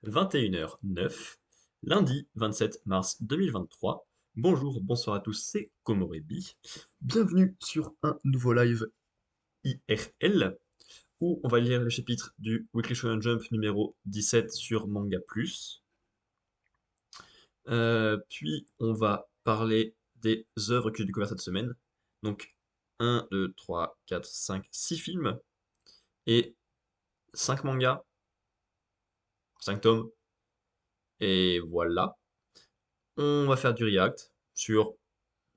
21h09, lundi 27 mars 2023. Bonjour, bonsoir à tous, c'est Komorebi. Bienvenue sur un nouveau live IRL où on va lire le chapitre du Weekly Shonen Jump numéro 17 sur Manga Plus. Puis on va parler des œuvres que j'ai découvertes cette semaine. Donc 1, 2, 3, 4, 5, 6 films et 5 mangas, 5 tomes. Et voilà. On va faire du react sur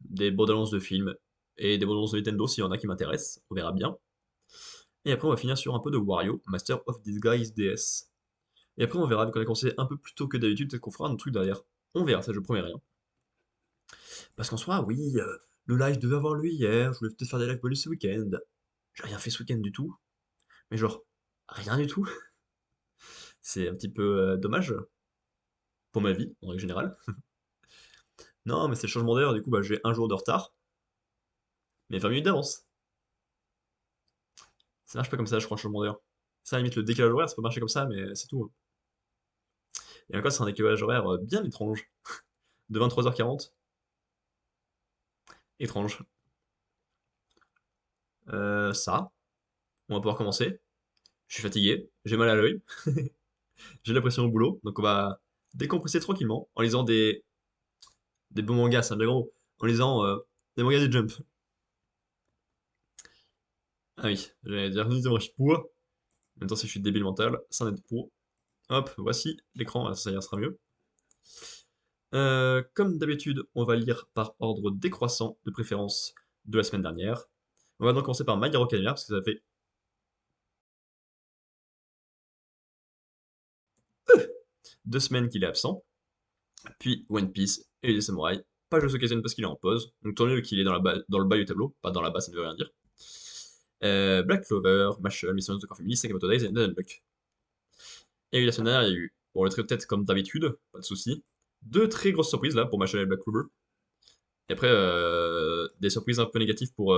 des bandes annonces de films et des bandes annonces de Nintendo s'il y en a qui m'intéressent, on verra bien. Et après on va finir sur un peu de Wario, Master of Disguise DS. Et après on verra, vu qu'on a commencé un peu plus tôt que d'habitude, peut-être qu'on fera un truc derrière. On verra, ça je promets rien. Parce qu'en soi, oui, le live devait avoir lieu hier, je voulais peut-être faire des lives bonus ce week-end. J'ai rien fait ce week-end du tout, mais genre, rien du tout. C'est un petit peu dommage pour ma vie, en règle générale. Non, mais c'est le changement d'heure, du coup bah, j'ai un jour de retard, mais 20 minutes d'avance. Ça marche pas comme ça, je crois, le changement d'heure. Ça, limite, le décalage horaire, ça peut marcher comme ça, mais c'est tout. Et encore, c'est un décalage horaire bien étrange. De 23h40. Étrange. Ça, on va pouvoir commencer. Je suis fatigué, j'ai mal à l'œil, j'ai la pression au boulot, donc on va décompresser tranquillement en lisant des bons mangas, c'est un bien gros. En lisant des mangas du Jump. Ah oui, j'allais dire, moi je suis pour. En même temps, si je suis débile mental, ça en est pour. Hop, voici l'écran, ça ira sera mieux. Comme d'habitude, on va lire par ordre décroissant de préférence de la semaine dernière. On va donc commencer par My Hero Academia, parce que ça fait 2 semaines qu'il est absent. Puis One Piece et les samouraïs. Pas Jujutsu Kaisen parce qu'il est en pause, donc tant mieux qu'il est dans le bas du tableau, pas dans la bas, ça ne veut rien dire. Black Clover, Mashle, Mission of Family, Sakamoto Days et Dead Unlock. Et la semaine dernière, il y a eu, bon, le trait de tête comme d'habitude, pas de soucis. Deux très grosses surprises là pour Mashle et Black Clover. Et après, des surprises un peu négatives pour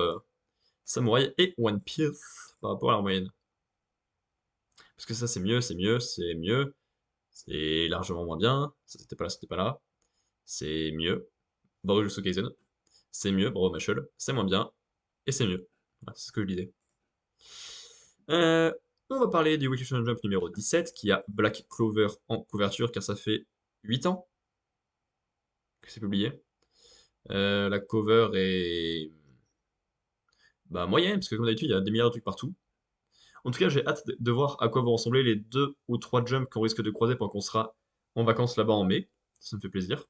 Samouraï et One Piece par rapport à la moyenne. Parce que ça, c'est mieux, c'est mieux, c'est mieux. C'est largement moins bien. Ça, c'était pas là, c'était pas là. C'est mieux. Bravo Jujutsu Kaisen. C'est mieux, bravo Machel. C'est moins bien. Et c'est mieux. Voilà, c'est ce que je disais. Euh, on va parler du Weekly Shonen Jump numéro 17, qui a Black Clover en couverture, car ça fait 8 ans que c'est publié. La cover est bah, moyenne, parce que comme d'habitude, il y a des milliards de trucs partout. En tout cas, j'ai hâte de voir à quoi vont ressembler les 2 ou 3 jumps qu'on risque de croiser pendant qu'on sera en vacances là-bas en mai. Ça me fait plaisir.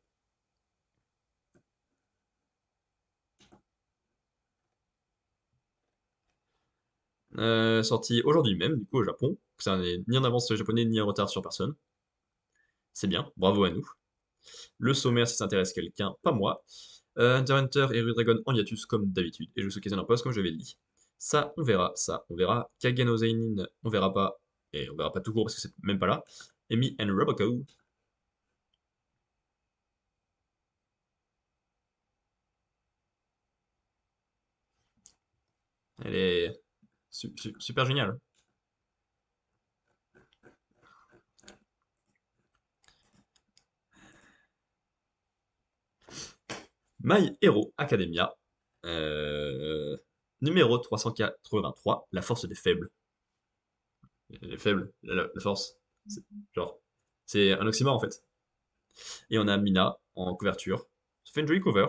Sorti aujourd'hui même, du coup, au Japon. Ça n'est ni en avance sur les japonais, ni en retard sur personne. C'est bien, bravo à nous. Le sommaire, si ça intéresse quelqu'un, pas moi. Hunter x Hunter et Ru Dragon en hiatus comme d'habitude. Et je suis Kaisen en poste comme je l'avais dit. Ça, on verra. Ça, on verra. Kagen no Zeinin, on verra pas. Et on verra pas tout court parce que c'est même pas là. Emi and Roboco. Elle est super géniale. My Hero Academia. Euh, numéro 383. La force des faibles. Les faibles, la force. Genre, c'est un oxymore en fait. Et on a Mina en couverture. Ça fait une jolie cover.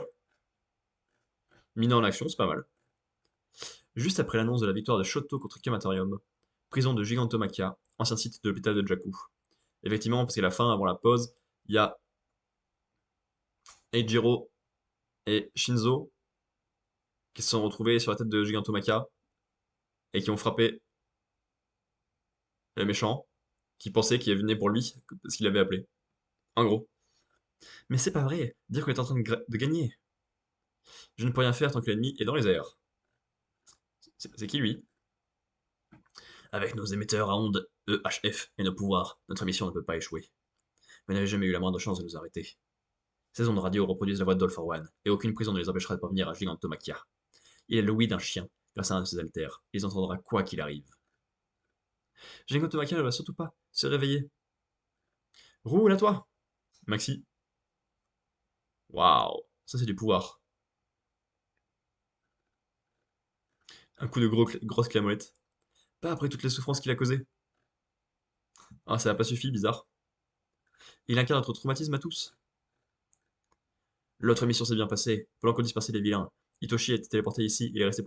Mina en action, c'est pas mal. Juste après l'annonce de la victoire de Shoto contre Kamatorium, prison de Gigantomachia, ancien site de l'hôpital de Jakku. Effectivement, parce qu'à la fin, avant la pause, il y a Eijiro et Shinzo qui se sont retrouvés sur la tête de Gigantomachia et qui ont frappé le méchant qui pensait qu'il venait pour lui parce qu'il avait appelé. En gros. Mais c'est pas vrai. Dire qu'on est en train de gagner. Je ne peux rien faire tant que l'ennemi est dans les airs. C'est qui lui? Avec nos émetteurs à ondes EHF et nos pouvoirs, notre mission ne peut pas échouer. Vous n'avez jamais eu la moindre chance de nous arrêter. Ces ondes radio reproduisent la voix d'All for One, et aucune prison ne les empêchera de parvenir à Gigantomachia. Il est le oui d'un chien, grâce à un de ses altères. Il les entendra quoi qu'il arrive. Gigantomachia ne va surtout pas se réveiller. Roule à toi! Maxi. Waouh! Ça, c'est du pouvoir. Un coup de grosse clamolette. Pas après toutes les souffrances qu'il a causées. Ah, ça n'a pas suffi, bizarre. Il incarne notre traumatisme à tous. L'autre mission s'est bien passée. Pendant qu'on dispersait les vilains, Hitoshi a été téléporté ici, il est resté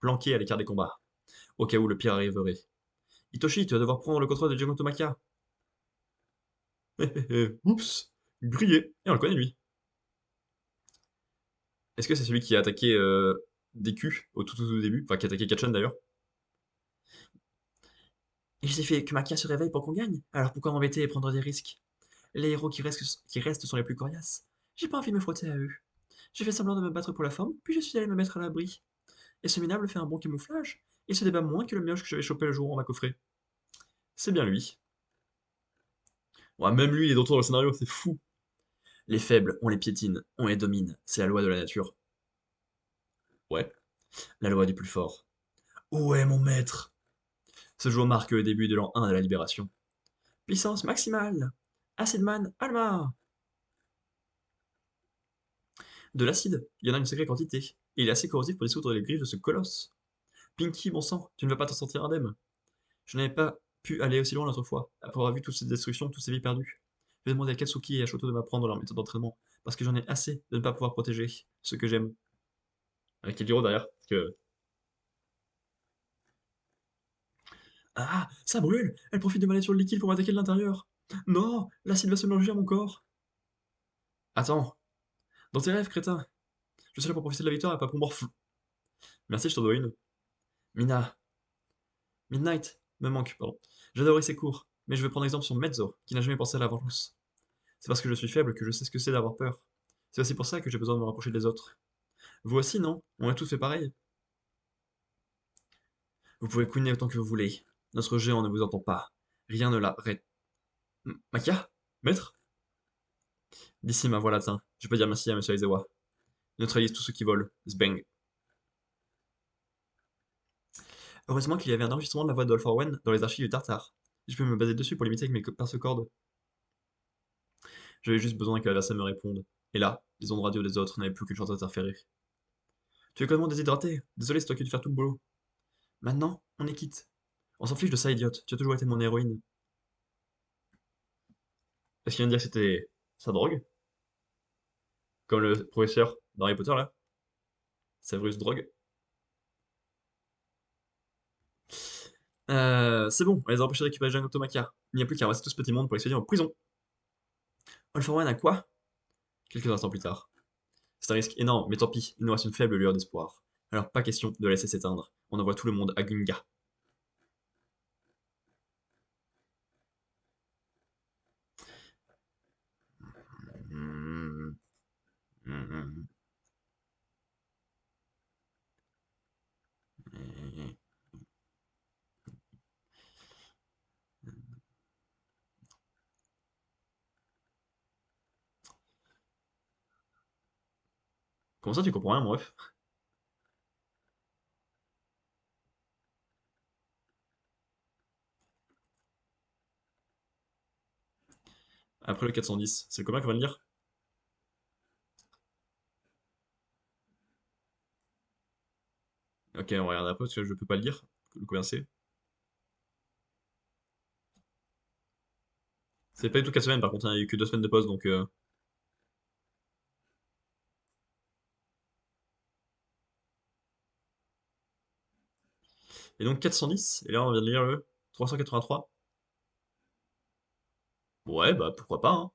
planqué à l'écart des combats, au cas où le pire arriverait. Hitoshi, tu vas devoir prendre le contrôle de Jungoto Maka. Oups, grillé. Et on le connaît lui. Est-ce que c'est celui qui a attaqué Deku au tout début? Enfin, qui a attaqué Kachan d'ailleurs. Il suffit que Maka se réveille pour qu'on gagne. Alors pourquoi m'embêter et prendre des risques? Les héros qui restent sont les plus coriaces. J'ai pas envie de me frotter à eux. J'ai fait semblant de me battre pour la forme, puis je suis allé me mettre à l'abri. Et ce minable fait un bon camouflage. Il se débat moins que le mioche que j'avais chopé le jour où on m'a coffré. C'est bien lui. Ouais, même lui, il est de retour dans le scénario, c'est fou. Les faibles, on les piétine, on les domine. C'est la loi de la nature. Ouais, la loi du plus fort. Où est mon maître? Ce jour marque le début de l'an 1 de la libération. Puissance maximale. Acidman Alma. De l'acide, il y en a une sacrée quantité. Et il est assez corrosif pour dissoudre les griffes de ce colosse. Pinky, bon sang, tu ne vas pas t'en sortir indemne. Je n'avais pas pu aller aussi loin l'autre fois, après avoir vu toutes ces destructions, toutes ces vies perdues. Je vais demander à Katsuki et à Shoto de m'apprendre leur méthode d'entraînement, parce que j'en ai assez de ne pas pouvoir protéger ce que j'aime. Avec Eliro derrière, parce que... Ah, ça brûle! Elle profite de ma nature liquide pour m'attaquer de l'intérieur! Non! L'acide va se mélanger à mon corps! Attends! Dans tes rêves, crétin! Je suis là pour profiter de la victoire et pas pour morfler. Merci, je t'en dois une. Mina. Midnight me manque, pardon. J'adorais ses cours, mais je vais prendre exemple sur Mezzo, qui n'a jamais pensé à la vengeance. C'est parce que je suis faible que je sais ce que c'est d'avoir peur. C'est aussi pour ça que j'ai besoin de me rapprocher des autres. Vous aussi, non? On a tous fait pareil. Vous pouvez couiner autant que vous voulez. Notre géant ne vous entend pas. Rien ne l'arrête. Makia? Maître? D'ici ma voix latin, je peux dire merci à Monsieur Aizawa. Neutralise tous ceux qui volent. Zbang. Heureusement qu'il y avait un enregistrement de la voix de Owen dans les archives du Tartare. Je peux me baser dessus pour limiter avec mes perce-cordes. J'avais juste besoin que l'adversaire me réponde. Et là, les ondes radio des autres n'avaient plus qu'une chance d'interférer. Tu es complètement déshydraté. Désolé, c'est toi qui as dû faire tout le boulot. Maintenant, on est quitte. On s'en fiche de ça, idiote. Tu as toujours été mon héroïne. Est-ce qu'il vient de dire que c'était sa drogue? Comme le professeur d'Harry Potter, là? Severus Drogue. C'est bon, on les a empêchés de récupérer Jean Automachia. Il n'y a plus qu'à rester tout ce petit monde pour l'expédier en prison. All for One à quoi? Quelques instants plus tard. C'est un risque énorme, mais tant pis, il nous reste une faible lueur d'espoir. Alors pas question de la laisser s'éteindre. On envoie tout le monde à Gunga. Hmm, hmm, hmm, hmm. Comment ça, tu comprends rien, mon ref? Après le 410, c'est combien qu'on va le lire? Ok, on va regarder après parce que je peux pas le lire. Combien c'est? C'est pas du tout 4 semaines, par contre, hein, il y a eu que 2 semaines de pause donc. Et donc 410, et là on vient de lire le 383. Ouais, bah pourquoi pas, hein.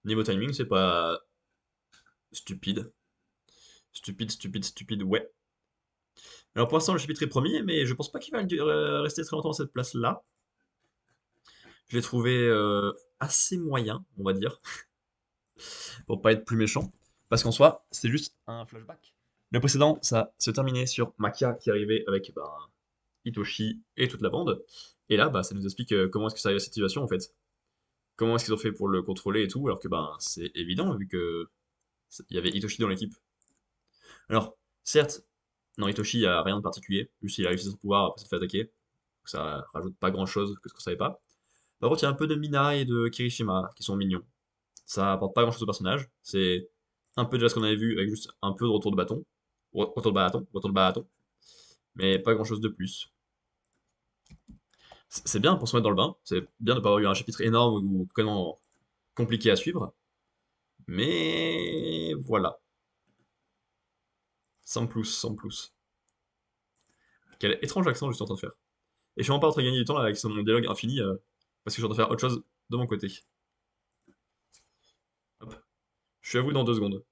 Niveau timing, c'est pas stupide. Stupide, stupide, stupide, ouais. Alors pour l'instant, le chapitre est premier, mais je pense pas qu'il va rester très longtemps à cette place-là. Je l'ai trouvé assez moyen, on va dire, pour pas être plus méchant. Parce qu'en soi, c'est juste un flashback. Le précédent, ça se terminait sur Makia qui arrivait avec bah, Hitoshi et toute la bande. Et là, bah, ça nous explique comment est-ce que ça arrive à cette situation en fait. Comment est-ce qu'ils ont fait pour le contrôler et tout, alors que bah, c'est évident vu que il y avait Hitoshi dans l'équipe. Alors, certes, non, Hitoshi a rien de particulier, juste il a réussi son pouvoir après s'être fait attaquer. Ça rajoute pas grand chose que ce qu'on savait pas. Par contre, il y a un peu de Mina et de Kirishima qui sont mignons. Ça apporte pas grand-chose au personnage. C'est un peu déjà ce qu'on avait vu avec juste un peu de retour de bâton. Retour de bâton. Mais pas grand-chose de plus. C'est bien pour se mettre dans le bain. C'est bien de pas avoir eu un chapitre énorme ou vraiment compliqué à suivre. Mais voilà. Sans plus, sans plus. Quel étrange accent je suis en train de faire. Et je suis vraiment pas en train de gagner du temps là, avec mon dialogue infini, parce que je suis en train de faire autre chose de mon côté. Hop. Je suis à vous dans 2 secondes.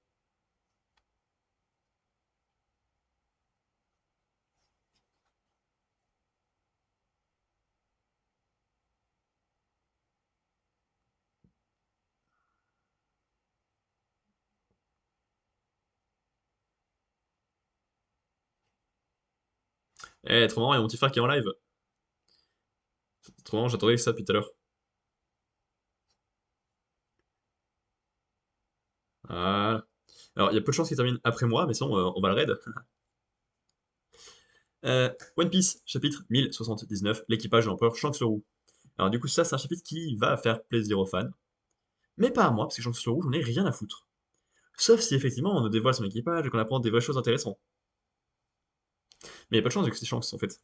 Eh, trop marrant, il y a mon petit frère qui est en live. Trop marrant, j'attendais ça depuis tout à l'heure. Voilà. Alors, il y a peu de chances qu'il termine après moi, mais sinon, on va le raid. One Piece, chapitre 1079, l'équipage de l'empereur Shanks le Roux. Alors, du coup, ça, c'est un chapitre qui va faire plaisir aux fans. Mais pas à moi, parce que Shanks le Roux, j'en ai rien à foutre. Sauf si effectivement on nous dévoile son équipage et qu'on apprend des vraies choses intéressantes. Mais il n'y a pas de chance vu que c'est Shanks en fait.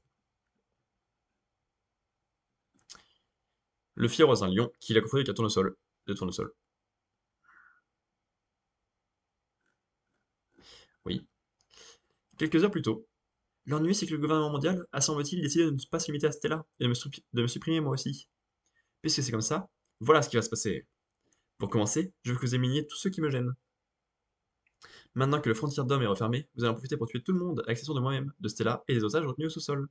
Le fier roi un lion qui l'a confondu avec un tournesol. De tournesol. Oui. Quelques heures plus tôt. L'ennui, c'est que le gouvernement mondial a, semble-t-il, décidé de ne pas se limiter à Stella et de me supprimer moi aussi. Puisque c'est comme ça, voilà ce qui va se passer. Pour commencer, je veux que vous éliminiez tous ceux qui me gênent. Maintenant que le frontière d'homme est refermé, vous allez en profiter pour tuer tout le monde, à l'exception de moi-même, de Stella et des osages retenus au sous-sol.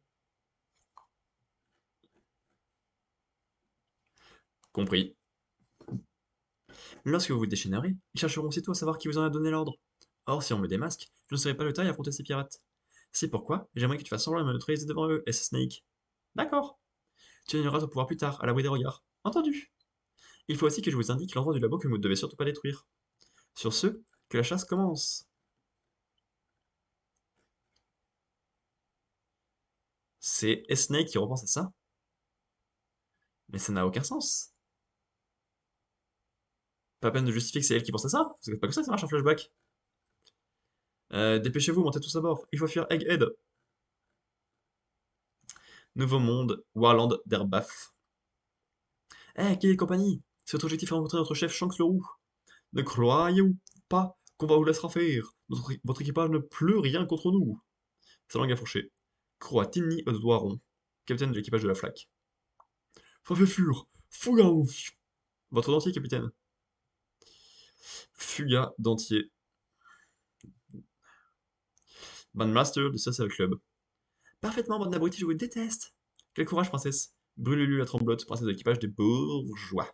Compris. Lorsque vous vous déchaînerez, ils chercheront aussitôt à savoir qui vous en a donné l'ordre. Or, si on me démasque, je ne serai pas le taille à affronter ces pirates. C'est pourquoi j'aimerais que tu fasses semblant de me neutraliser devant eux, S-Snake. D'accord. Tu gagneras ton pouvoir plus tard, à l'abri des regards. Entendu. Il faut aussi que je vous indique l'endroit du labo que vous ne devez surtout pas détruire. Sur ce, que la chasse commence. C'est S-Snake qui repense à ça? Mais ça n'a aucun sens. Pas peine de justifier que c'est elle qui pense à ça, c'est pas que ça marche en flashback. Dépêchez-vous, montez tous à bord. Il faut fuir Egghead. Nouveau monde, Warland d'Erbaf. Eh, qui est compagnie? C'est votre objectif à rencontrer notre chef Shanks le Roux. Ne croyez-vous pas qu'on va vous laissera faire? Votre équipage ne peut rien contre nous. Sa langue a fourché. Croix Tinny aux doigts ronds. Capitaine de l'équipage de la flaque. Fur, Fuga. Votre dentier, capitaine. Fuga dentier. Bandmaster du Social Club. Parfaitement, bande d'abrutis, je vous déteste. Quel courage, princesse. Brûlez-lui la tremblote, princesse de l'équipage des bourgeois.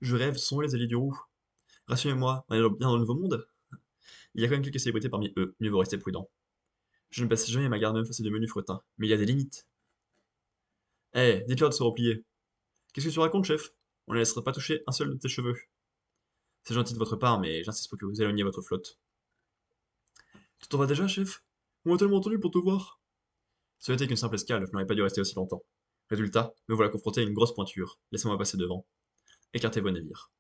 Je rêve, sont les alliés du roux. Rassurez-moi, on est bien dans le nouveau monde. Il y a quand même quelques célébrités parmi eux, mieux vaut rester prudent. Je ne passe jamais ma garde même face à de menus fretins, mais il y a des limites. Eh, dites-leur de se replier. Qu'est-ce que tu racontes, chef? On ne laissera pas toucher un seul de tes cheveux. C'est gentil de votre part, mais j'insiste pour que vous éloigniez votre flotte. Tu t'en vas déjà, chef? On m'a tellement entendu pour te voir. Ce n'était qu'une simple escale, je n'aurais pas dû rester aussi longtemps. Résultat, me voilà confronté à une grosse pointure. Laissez-moi passer devant. Écartez vos navires.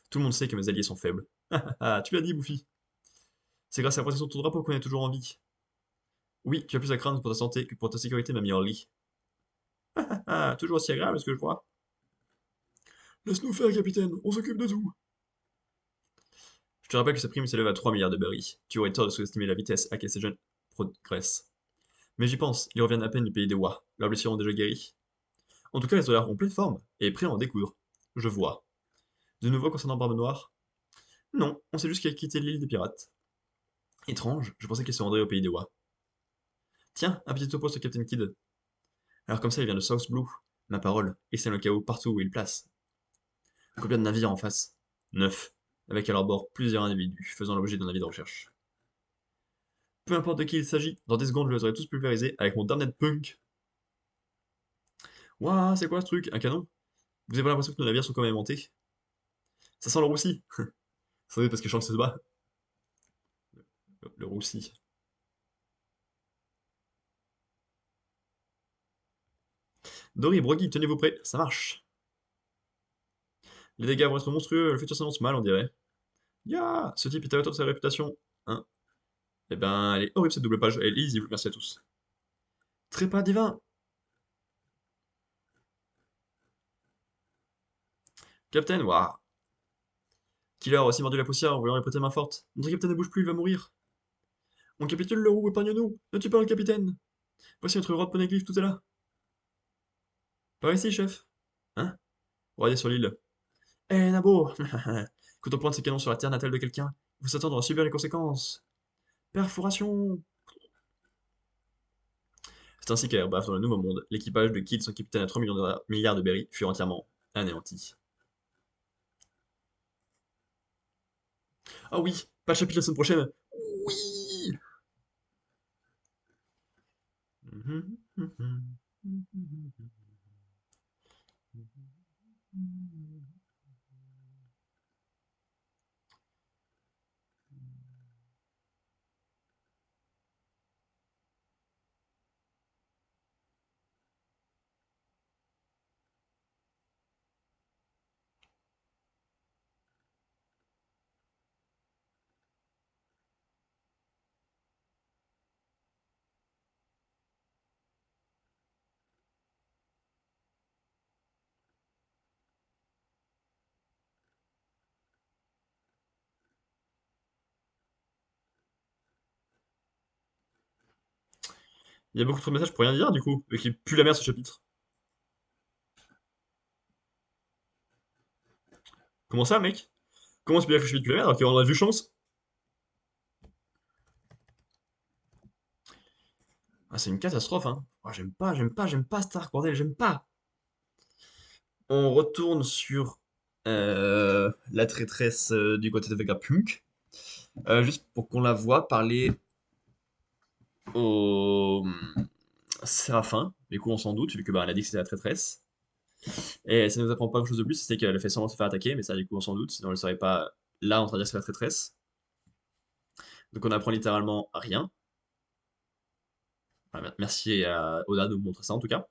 Tout le monde sait que mes alliés sont faibles. Ah, tu l'as dit, Bouffi. C'est grâce à la protection de ton drapeau qu'on est toujours en vie. Oui, tu as plus à craindre pour ta santé que pour ta sécurité, ma meilleure lit. Ah, toujours aussi agréable, ce que je vois. Laisse-nous faire, capitaine, on s'occupe de tout. Je te rappelle que sa prime s'élève à 3 milliards de berries. Tu aurais tort de sous-estimer la vitesse à laquelle ces jeunes progressent. Mais j'y pense, ils reviennent à peine du pays des Wa. Leurs blessures ont déjà guéri. En tout cas, ils ont l'air en pleine forme, et prêts à en découdre. Je vois. De nouveau concernant Barbe Noire? Non, on sait juste qu'elle a quitté l'île des pirates. Étrange, je pensais qu'elle se rendrait au pays des Wa. Tiens, un petit topo sur Captain Kidd. Alors comme ça, il vient de South Blue. Ma parole, il sème le chaos partout où il place. Combien de navires en face? 9, avec à leur bord plusieurs individus faisant l'objet d'un avis de recherche. Peu importe de qui il s'agit, dans 10 secondes je les aurai tous pulvérisés avec mon Damned Punk. Ouah, c'est quoi ce truc? Un canon? Vous avez pas l'impression que nos navires sont comme aimantés? Ça sent le roussi. Ça doit être parce que Shanks se bat. Le roussi. Dory, Broggy, tenez-vous prêts, ça marche. Les dégâts vont être monstrueux, le futur s'annonce mal, on dirait. Ya, ce type est à la hauteur de sa réputation. Hein. Eh ben, elle est horrible cette double page, elle est lisible, merci à tous. Trépas divin. Captain, waouh. Killer a aussi mordu la poussière en voulant répéter main forte. Notre capitaine ne bouge plus, il va mourir. On capitule le roux, épargne-nous. Ne tue pas le capitaine. Voici notre roi de Poneglyph, tout est là. Par ici, chef. Hein? Regardez sur l'île. Eh, Nabo. Quand on pointe ses canons sur la terre natale de quelqu'un, il faut s'attendre à subir les conséquences. Perforation. C'est ainsi qu'Airbath, dans le Nouveau Monde, l'équipage de Kid, son capitaine à 3 milliards de berry, fut entièrement anéanti. Ah oui, pas de chapitre la semaine prochaine. Oui. Il y a beaucoup trop de messages pour rien dire, du coup, et qu'il pue la merde ce chapitre. Comment ça, mec? Comment c'est bien que le chapitre pue la merde alors qu'on a vu chance? Ah, c'est une catastrophe, hein. Ah, j'aime pas Stark, bordel, j'aime pas. On retourne sur la traîtresse du côté de Vegapunk, juste pour qu'on la voit parler au Séraphin. Du coup, on s'en doute, vu que bah, elle a dit que c'était la traîtresse. Et ça ne nous apprend pas grand-chose de plus, c'est qu'elle a fait semblant de se faire attaquer, mais ça, du coup, on s'en doute, sinon elle ne serait pas là en train de dire que c'est la traîtresse. Donc on apprend littéralement rien. Voilà, merci à Oda de nous montrer ça en tout cas.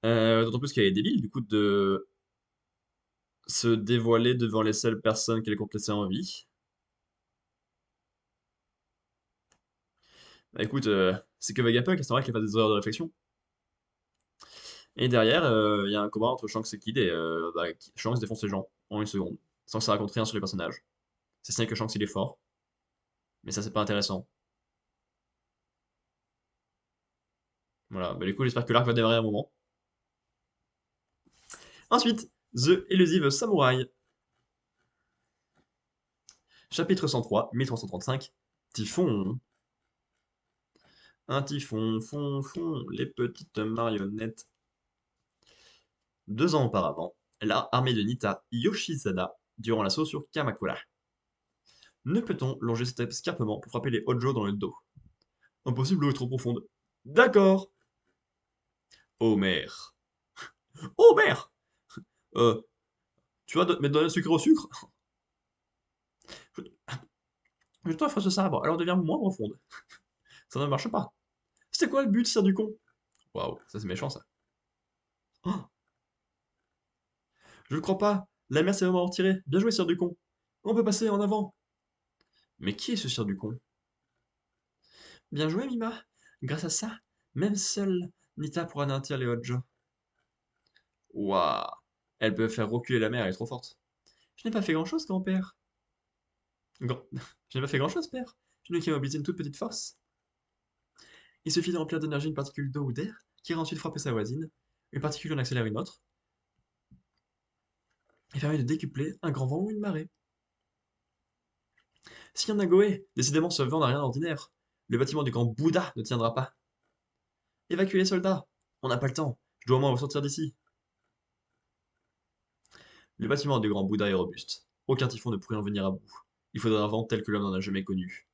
D'autant plus qu'elle est débile du coup de se dévoiler devant les seules personnes qu'elle compte laisser en vie. Bah écoute, c'est que Vegapunk, c'est vrai qu'il fait des erreurs de réflexion. Et derrière, il y a un combat entre Shanks et Kid et bah, Shanks défonce les gens en une seconde, sans que ça raconte rien sur les personnages. C'est ce n'est que Shanks il est fort, mais ça c'est pas intéressant. Voilà, bah du coup j'espère que l'arc va démarrer à un moment. Ensuite, The Elusive Samurai, chapitre 103, 1335, Typhon. Un typhon, les petites marionnettes. 2 ans auparavant, l'armée de Nita Yoshizada durant l'assaut sur Kamakura. Ne peut-on longer cet escarpement pour frapper les Hojo dans le dos? Impossible, l'eau est trop profonde. D'accord. Homer. Homer. Euh, tu vas mettre de la sucre au sucre? Je, je t'offre ce sabre, alors deviens moins profonde. Ça ne marche pas. C'était quoi le but, sire du con? Waouh, ça c'est méchant ça. Oh, je ne crois pas. La mer s'est vraiment retirée. Bien joué, sire du con. On peut passer en avant. Mais qui est ce sire du con? Bien joué, Mima. Grâce à ça, même seule Nita pourra anéantir les Hojo. Waouh. Elle peut faire reculer la mer, elle est trop forte. Je n'ai pas fait grand-chose, grand-père. Je n'ai pas fait grand-chose, père. Je n'ai qu'à mobiliser une toute petite force. Il suffit de remplir d'énergie une particule d'eau ou d'air, qui ira ensuite frapper sa voisine. Une particule en accélère une autre, et permet de décupler un grand vent ou une marée. Si un Nagoé, décidément ce vent n'a rien d'ordinaire. Le bâtiment du grand Bouddha ne tiendra pas. Évacuez les soldats. On n'a pas le temps. Je dois au moins ressortir d'ici. Le bâtiment du grand Bouddha est robuste. Aucun typhon ne pourrait en venir à bout. Il faudrait un vent tel que l'homme n'en a jamais connu.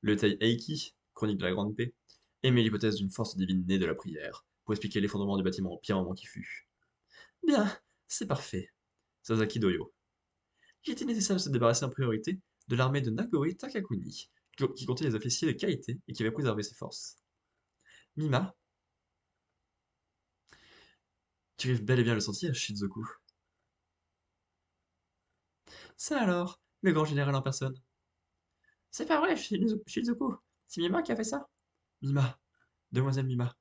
Le Tai Eiki, chronique de la Grande Paix, émet l'hypothèse d'une force divine née de la prière, pour expliquer l'effondrement du bâtiment au pire moment qui fut. Bien, c'est parfait. Sasaki Doyo. Il était nécessaire de se débarrasser en priorité de l'armée de Nagoe Takakuni, qui comptait des officiers de qualité et qui avait préservé ses forces. Mima, Tu arrives bel et bien à le sentir, Shizuku. Ça alors, le grand général en personne. C'est pas vrai, Shizuku. C'est Mima qui a fait ça. Mima, demoiselle Mima.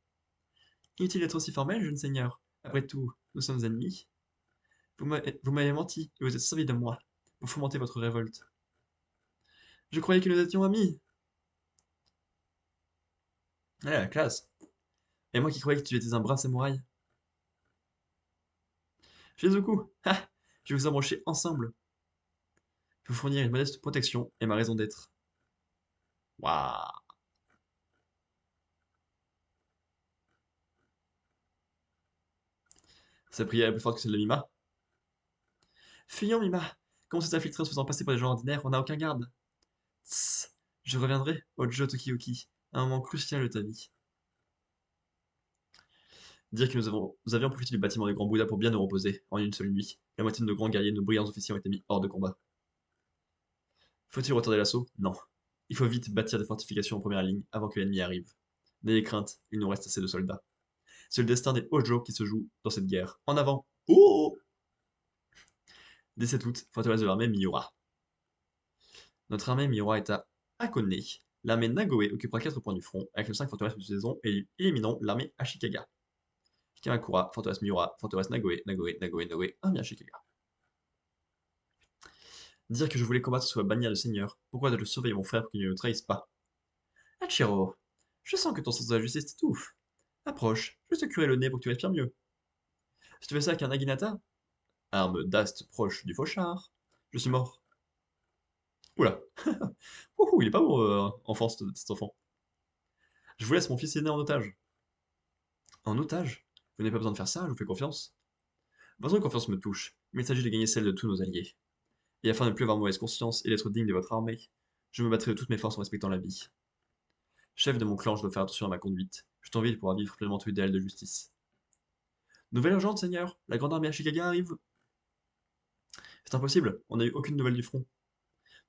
Inutile d'être aussi formel, jeune seigneur. Après tout, nous sommes ennemis. Vous m'avez menti et vous êtes servi de moi pour fomenter votre révolte. Je croyais que nous étions amis. Allez, la classe. Et moi qui croyais que tu étais un brave samouraï. Shizuku, ah, je vais vous embaucher ensemble. Je vais vous fournir une modeste protection et ma raison d'être. Waouh. Sa prière est plus forte que celle de Mima. Fuyons, Mima. Comment s'infiltrer en se faisant passer pour des gens ordinaires? On n'a aucun garde. Tss, je reviendrai, Ojo Tokioki, à un moment crucial de ta vie. Dire que nous avions profité du bâtiment du Grand Bouddha pour bien nous reposer, en une seule nuit. La moitié de nos grands guerriers et de nos brillants officiers ont été mis hors de combat. Faut-il retarder l'assaut? Non. Il faut vite bâtir des fortifications en première ligne avant que l'ennemi arrive. N'ayez crainte, il nous reste assez de soldats. C'est le destin des Hojo qui se joue dans cette guerre. En avant! Oh! Dès 7 août, forteresse de l'armée Miura. Notre armée Miura est à Hakone. L'armée Nagoe occupera 4 points du front, avec les 5 forteresses de saison, et éliminons l'armée Ashikaga. Kamakura, forteresse Miura, forteresse Nagoe, Nagoe, Nagoe, Nagoe, armée Ashikaga. Dire que je voulais combattre sous la bannière de seigneur. Pourquoi dois-je surveiller mon frère pour qu'il ne me trahisse pas? Hachiro, je sens que ton sens de la justice t'étouffe. Approche, je vais te curer le nez pour que tu respires mieux. Si tu fais ça avec un Naginata, arme d'ast proche du fauchard, je suis mort. Oula. Ouhou, il est pas bon, enfant, cet enfant. Je vous laisse mon fils aîné en otage. En otage? Vous n'avez pas besoin de faire ça, je vous fais confiance. Votre confiance me touche, mais il s'agit de gagner celle de tous nos alliés. Et afin de ne plus avoir mauvaise conscience et d'être digne de votre armée, je me battrai de toutes mes forces en respectant la vie. Chef de mon clan, je dois faire attention à ma conduite. Je t'envie de pouvoir vivre pleinement ton idéal de justice. Nouvelle urgente, Seigneur. La grande armée Ashikaga arrive. C'est impossible, on n'a eu aucune nouvelle du front.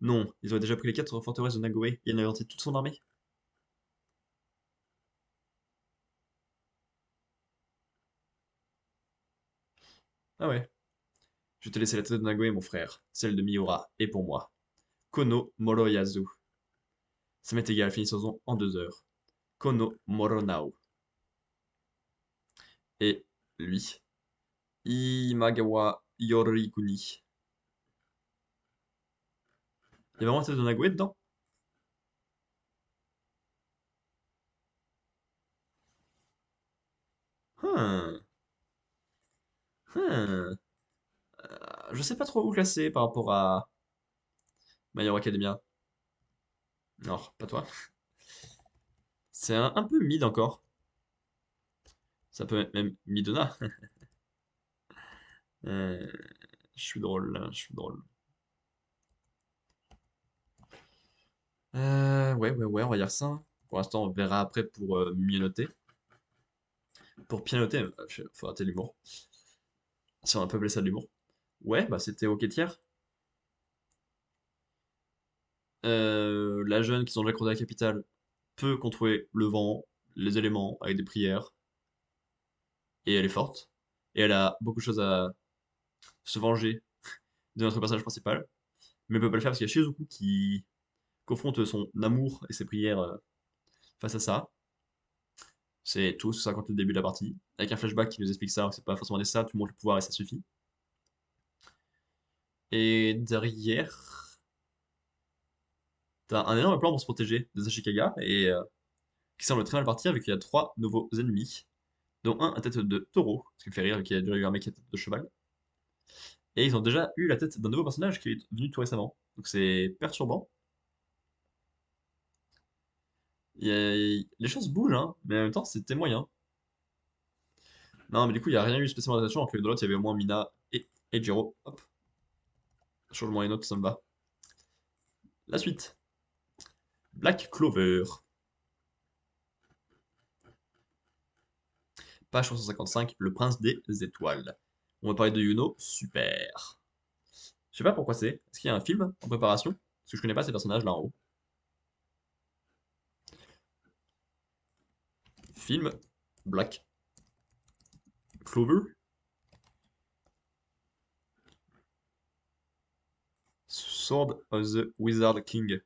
Non, ils ont déjà pris les 4 forteresses de Nagoe et anéanti toute son armée. Ah ouais. Je vais te laisser la tête de Nagoe, mon frère. Celle de Miura, et pour moi. Kono Moroyazu. Ça m'est égal, finissons en 2 heures. Kono Moronao. Et lui. Imagawa Yorikuni. Il y a vraiment la tête de Nagoe dedans? Hmm. Hmm. Je sais pas trop où classer par rapport à My Hero Academia. Non, pas toi. C'est un peu mid encore. Ça peut être même midona. Euh, je suis drôle, là, je suis drôle. Ouais, on va dire ça, hein. Pour l'instant, on verra après pour mieux noter. Pour bien noter, faut rater l'humour. Si on a pas appelé ça de l'humour. Ouais, bah c'était ok tiers. La jeune qui sont déjà croisée à la capitale peut contrôler le vent, les éléments avec des prières, et elle est forte. Et elle a beaucoup de choses à se venger de notre personnage principal, mais elle peut pas le faire parce qu'il y a Shizuku qui confronte son amour et ses prières face à ça. C'est tout, ça compte le début de la partie. Avec un flashback qui nous explique ça, c'est pas forcément des ça, tu montres le pouvoir et ça suffit. Et derrière, t'as un énorme plan pour se protéger des Ashikaga et qui semble très mal parti avec il y a 3 nouveaux ennemis, dont un à tête de taureau, ce qui me fait rire, qui a déjà eu un mec à tête de cheval. Et ils ont déjà eu la tête d'un nouveau personnage qui est venu tout récemment. Donc c'est perturbant. Les choses bougent, hein, mais en même temps, c'était moyen. Non, mais du coup, il n'y a rien eu spécialement d'adaptation, alors que de l'autre, il y avait au moins Mina et Ejiro. Hop, changement et note, ça me va. La suite. Black Clover. Page 355, le prince des étoiles. On va parler de Yuno, super. Je sais pas pourquoi c'est. Est-ce qu'il y a un film en préparation? Parce que je connais pas ces personnages là en haut. Film Black Clover. Sword of the Wizard King.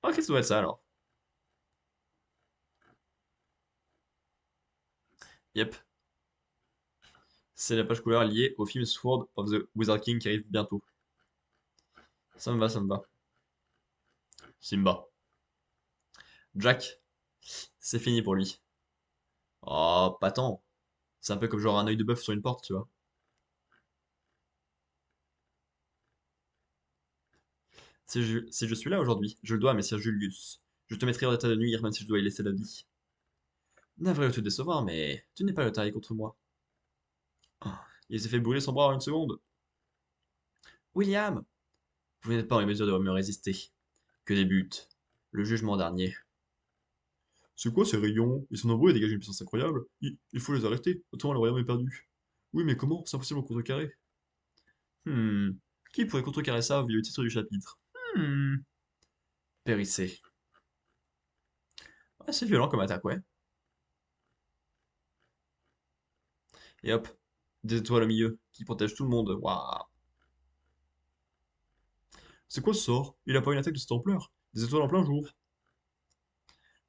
Ok, ça doit être ça alors. Yep. C'est la page couleur liée au film Sword of the Wizard King qui arrive bientôt. Ça me va, ça me va. Simba. Jack, c'est fini pour lui. Oh, pas tant. C'est un peu comme genre un œil de bœuf sur une porte, tu vois. Si je suis là aujourd'hui, je le dois à Messire Julius. Je te mettrai hors d'état de nuire même si je dois y laisser la vie. Navré de te décevoir, mais tu n'es pas le taille contre moi. Oh, il s'est fait brûler son bras en une seconde. William, vous n'êtes pas en mesure de me résister. Que débute le jugement dernier. C'est quoi ces rayons? Ils sont nombreux et dégagent une puissance incroyable. Il faut les arrêter, autrement le royaume est perdu. Oui, mais comment? C'est impossible de contrecarrer. Hmm. Qui pourrait contrecarrer ça vu le titre du chapitre? Hmm. Périssez. Ah, c'est violent comme attaque, ouais. Et hop, des étoiles au milieu, qui protègent tout le monde. Waouh. C'est quoi ce sort? Il a pas une attaque de cette ampleur. Des étoiles en plein jour.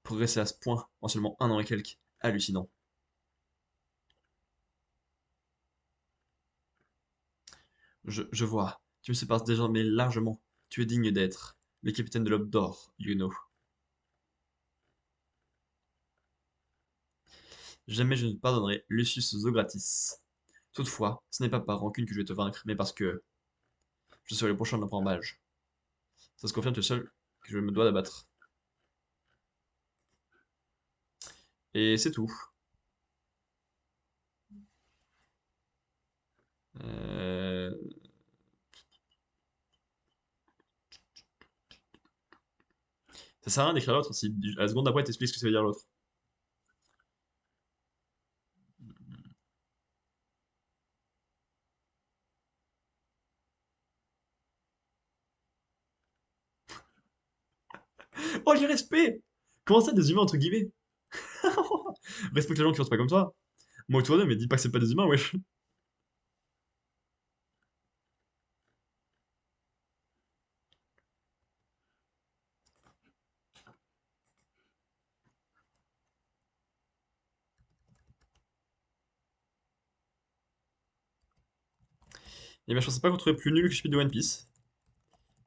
Progresser à ce point, en seulement un an et quelques. Hallucinant. Je vois. Tu me sépares désormais largement. Tu es digne d'être le capitaine de l'Aube d'Or, Yuno. Jamais je ne pardonnerai Lucius Zogratis. Toutefois, ce n'est pas par rancune que je vais te vaincre, mais parce que je serai le prochain de l'empereur mage. Ça se confirme, tu es seul que je me dois d'abattre. Et c'est tout. Euh, Ça sert à rien d'écrire l'autre si à la seconde d'après t'expliques ce que ça veut dire l'autre. Oh, les respect! Comment ça, des humains entre guillemets? Respecte les gens qui pensent pas comme toi. Moi, toi, mais dis pas que c'est pas des humains, wesh. Et bien, je pensais pas qu'on trouvait plus nul que le chapitre de One Piece.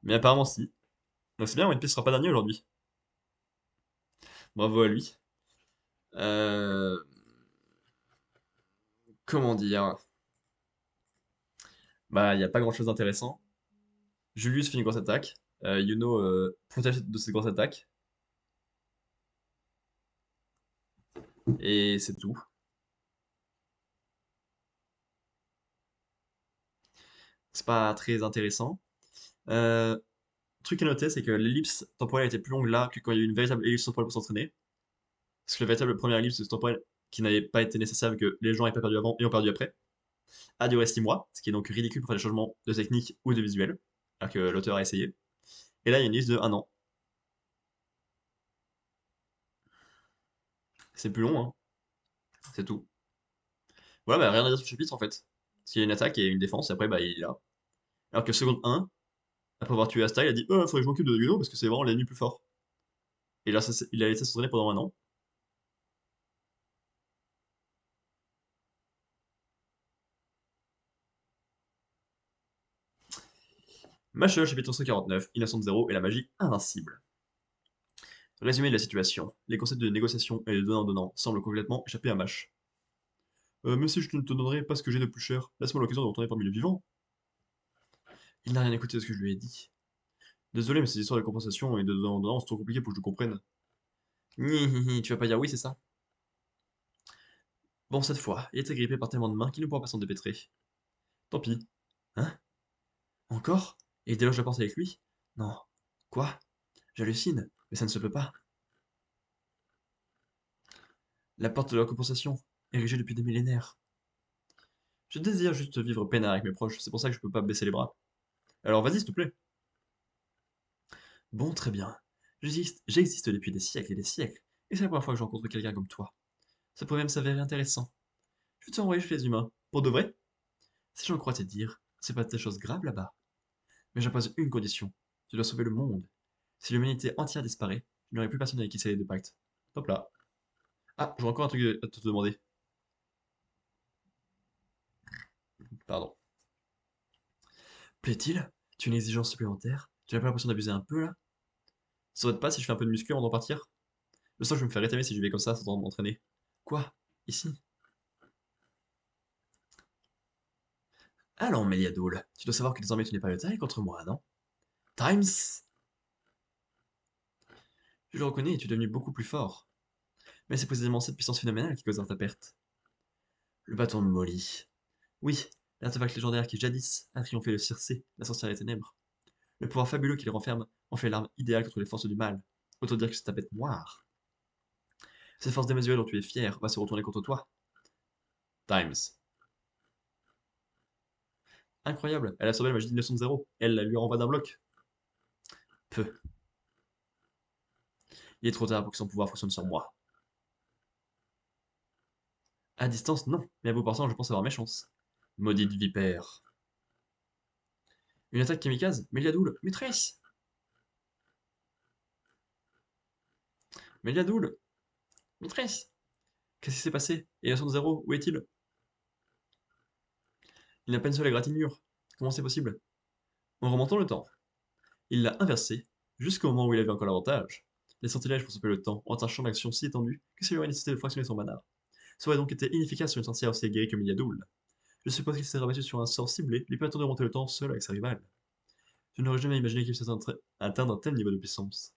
Mais apparemment, si. Donc c'est bien, One Piece sera pas dernier aujourd'hui. Bravo à lui. Euh... Comment dire? Bah, y a pas grand chose d'intéressant. Julius fait une grosse attaque. Yuno protège de cette grosse attaque. Et c'est tout. C'est pas très intéressant. Euh, Truc à noter, c'est que l'ellipse temporelle était plus longue là que quand il y a eu une véritable ellipse temporelle pour s'entraîner. Parce que le véritable première ellipse temporelle qui n'avait pas été nécessaire vu que les gens n'avaient pas perdu avant et ont perdu après, a duré 6 mois, ce qui est donc ridicule pour faire des changements de technique ou de visuel, alors que l'auteur a essayé. Et là, il y a une liste de 1 an. C'est plus long, hein. C'est tout. Voilà, bah, rien à dire sur le chapitre en fait. Parce qu'il y a une attaque et une défense, et après, bah, il est là. Alors que seconde 1, après avoir tué Asta, il a dit faudrait que je m'occupe de Yuno parce que c'est vraiment l'ennemi plus fort. Et là, il a laissé s'entraîner pendant 1 an. Machel, chapitre 149, Innocent Zero et la magie invincible. Résumé de la situation. Les concepts de négociation et de donnant-donnant semblent complètement échapper à Mash. Mais si je ne te donnerai pas ce que j'ai de plus cher, laisse-moi l'occasion de retourner parmi les vivants. Il n'a rien écouté de ce que je lui ai dit. Désolé, mais ces histoires de compensation et de donnant-donnant sont trop compliquées pour que je comprenne. Ni, hi, hi, tu vas pas dire oui, c'est ça? Bon, cette fois, il était grippé par tellement de mains qu'il ne pourra pas s'en dépêtrer. Tant pis. Hein? Encore? Et il déloge la porte avec lui? Non. Quoi? J'hallucine, mais ça ne se peut pas. La porte de la compensation, érigée depuis des millénaires. Je désire juste vivre peinard avec mes proches, c'est pour ça que je peux pas baisser les bras. Alors vas-y, s'il te plaît. Bon, très bien. J'existe depuis des siècles et c'est la première fois que je rencontre quelqu'un comme toi. Ça pourrait même s'avérer intéressant. Je vais t'envoyer chez les humains. Pour de vrai? Si j'en crois te dire, c'est pas des choses graves là-bas. Mais j'impose une condition. Tu dois sauver le monde. Si l'humanité entière disparaît, je n'aurai plus personne avec qui sceller de pacte. Hop là. Ah, j'aurais encore un truc à te demander. Pardon. Plaît-il? Tu as une exigence supplémentaire? Tu n'as pas l'impression d'abuser un peu là? Ça va pas si je fais un peu de muscu avant d'en partir? Je sens que je vais me faire rétamer si je vais comme ça sans m'entraîner. Quoi? Ici? Alors, Méliadoul, tu dois savoir que désormais tu n'es pas le taille contre moi, non? Times! Je le reconnais, tu es devenu beaucoup plus fort. Mais c'est précisément cette puissance phénoménale qui causera ta perte. Le bâton de Molly. Oui, l'artefact légendaire qui jadis a triomphé de Circé, la sorcière des ténèbres. Le pouvoir fabuleux qui le renferme en fait l'arme idéale contre les forces du mal. Autant dire que c'est ta bête noire. Cette force démesurée dont tu es fier va se retourner contre toi. Times. Incroyable, elle a sauvé la magie de leçon de zéro. Elle la lui renvoie d'un bloc. Peu. Il est trop tard pour que son pouvoir fonctionne sur moi. À distance, non, mais à bout portant, je pense avoir mes chances. Maudite vipère. Une attaque kamikaze? Méliadoul, maîtresse! Méliadoul, maîtresse! Qu'est-ce qui s'est passé? Et la de zéro, où est-il? Il n'a pas une seule égratignure. Comment c'est possible? En remontant le temps, il l'a inversé, jusqu'au moment où il avait encore l'avantage. Les sortilèges pour stopper le temps ont un champ d'action si étendu que ça lui aurait nécessité de fractionner son mana. Ça aurait donc été inefficace sur une sorcière aussi aguerrie que Méliadoul. Je suppose qu'il s'est rabattu sur un sort ciblé, lui permettant de remonter le temps seul avec sa rivale. Je n'aurais jamais imaginé qu'il puisse atteindre un tel niveau de puissance.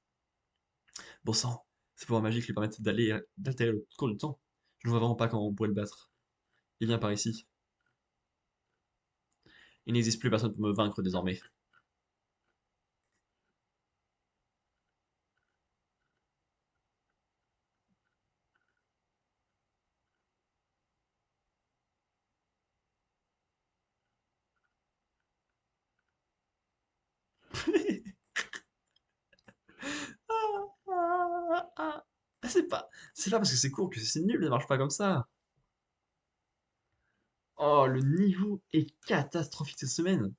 Bon sang, ces pouvoirs magiques lui permettent d'altérer le cours du temps. Je ne vois vraiment pas comment on pourrait le battre. Il vient par ici. Il n'existe plus personne pour me vaincre désormais. C'est pas, c'est pas parce que c'est court que c'est nul, ça marche pas comme ça. Oh, le niveau est catastrophique cette semaine.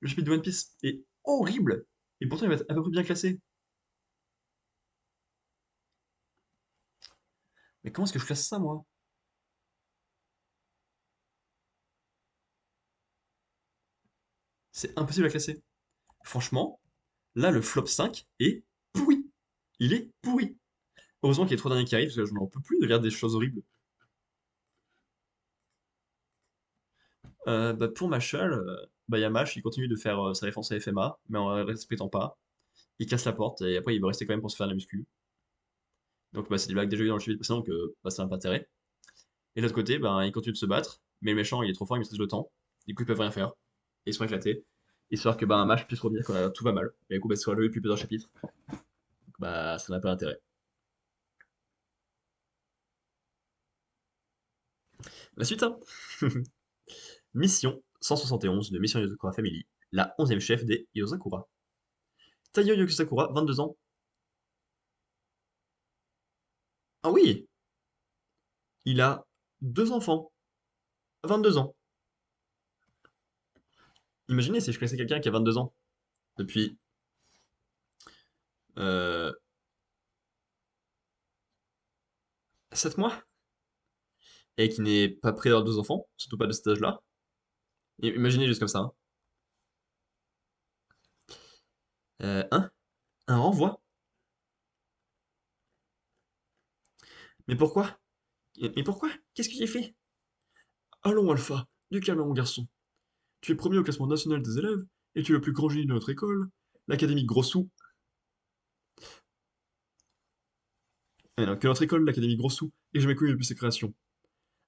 Le chapitre de One Piece est horrible. Et pourtant, il va être à peu près bien classé. Mais comment est-ce que je classe ça, moi? C'est impossible à classer. Franchement, là, le flop 5 est pourri. Il est pourri. Heureusement qu'il y a 3 derniers qui arrivent, parce que je n'en peux plus de lire des choses horribles. Bah, pour Machal, bah, Yamash, il continue de faire sa défense à FMA, mais en respectant pas. Il casse la porte, et après, il veut rester quand même pour se faire de la muscu. Donc, bah, c'est des blagues déjà vues dans le chapitre précédent, donc bah, ça n'a pas intérêt. Et de l'autre côté, bah, il continue de se battre, mais le méchant, il est trop fort, il maîtrise le temps. Du coup, ils peuvent rien faire. Et ils sont éclatés. Histoire que bah, Mash puisse revenir quand tout va mal. Et du coup, bah, c'est relevé depuis plusieurs chapitres. Donc, bah, ça n'a pas d'intérêt. La suite, hein. Mission 171 de Mission Yozakura Family, la 11e chef des Yozakura. Taiyo Yozakura, 22 ans. Ah oui, il a 2 enfants, 22 ans. Imaginez si je connaissais quelqu'un qui a 22 ans depuis euh, 7 mois et qui n'est pas prêt d'avoir 2 enfants, surtout pas de cet âge-là. Imaginez juste comme ça. Hein. Un, un renvoi. Mais pourquoi? Mais pourquoi? Qu'est-ce que j'ai fait? Allons, Alpha, du calme, mon garçon. Tu es premier au classement national des élèves et tu es le plus grand génie de notre école, l'Académie Grossou. Non, que notre école, l'Académie Grossou, et je m'écoule depuis ses créations.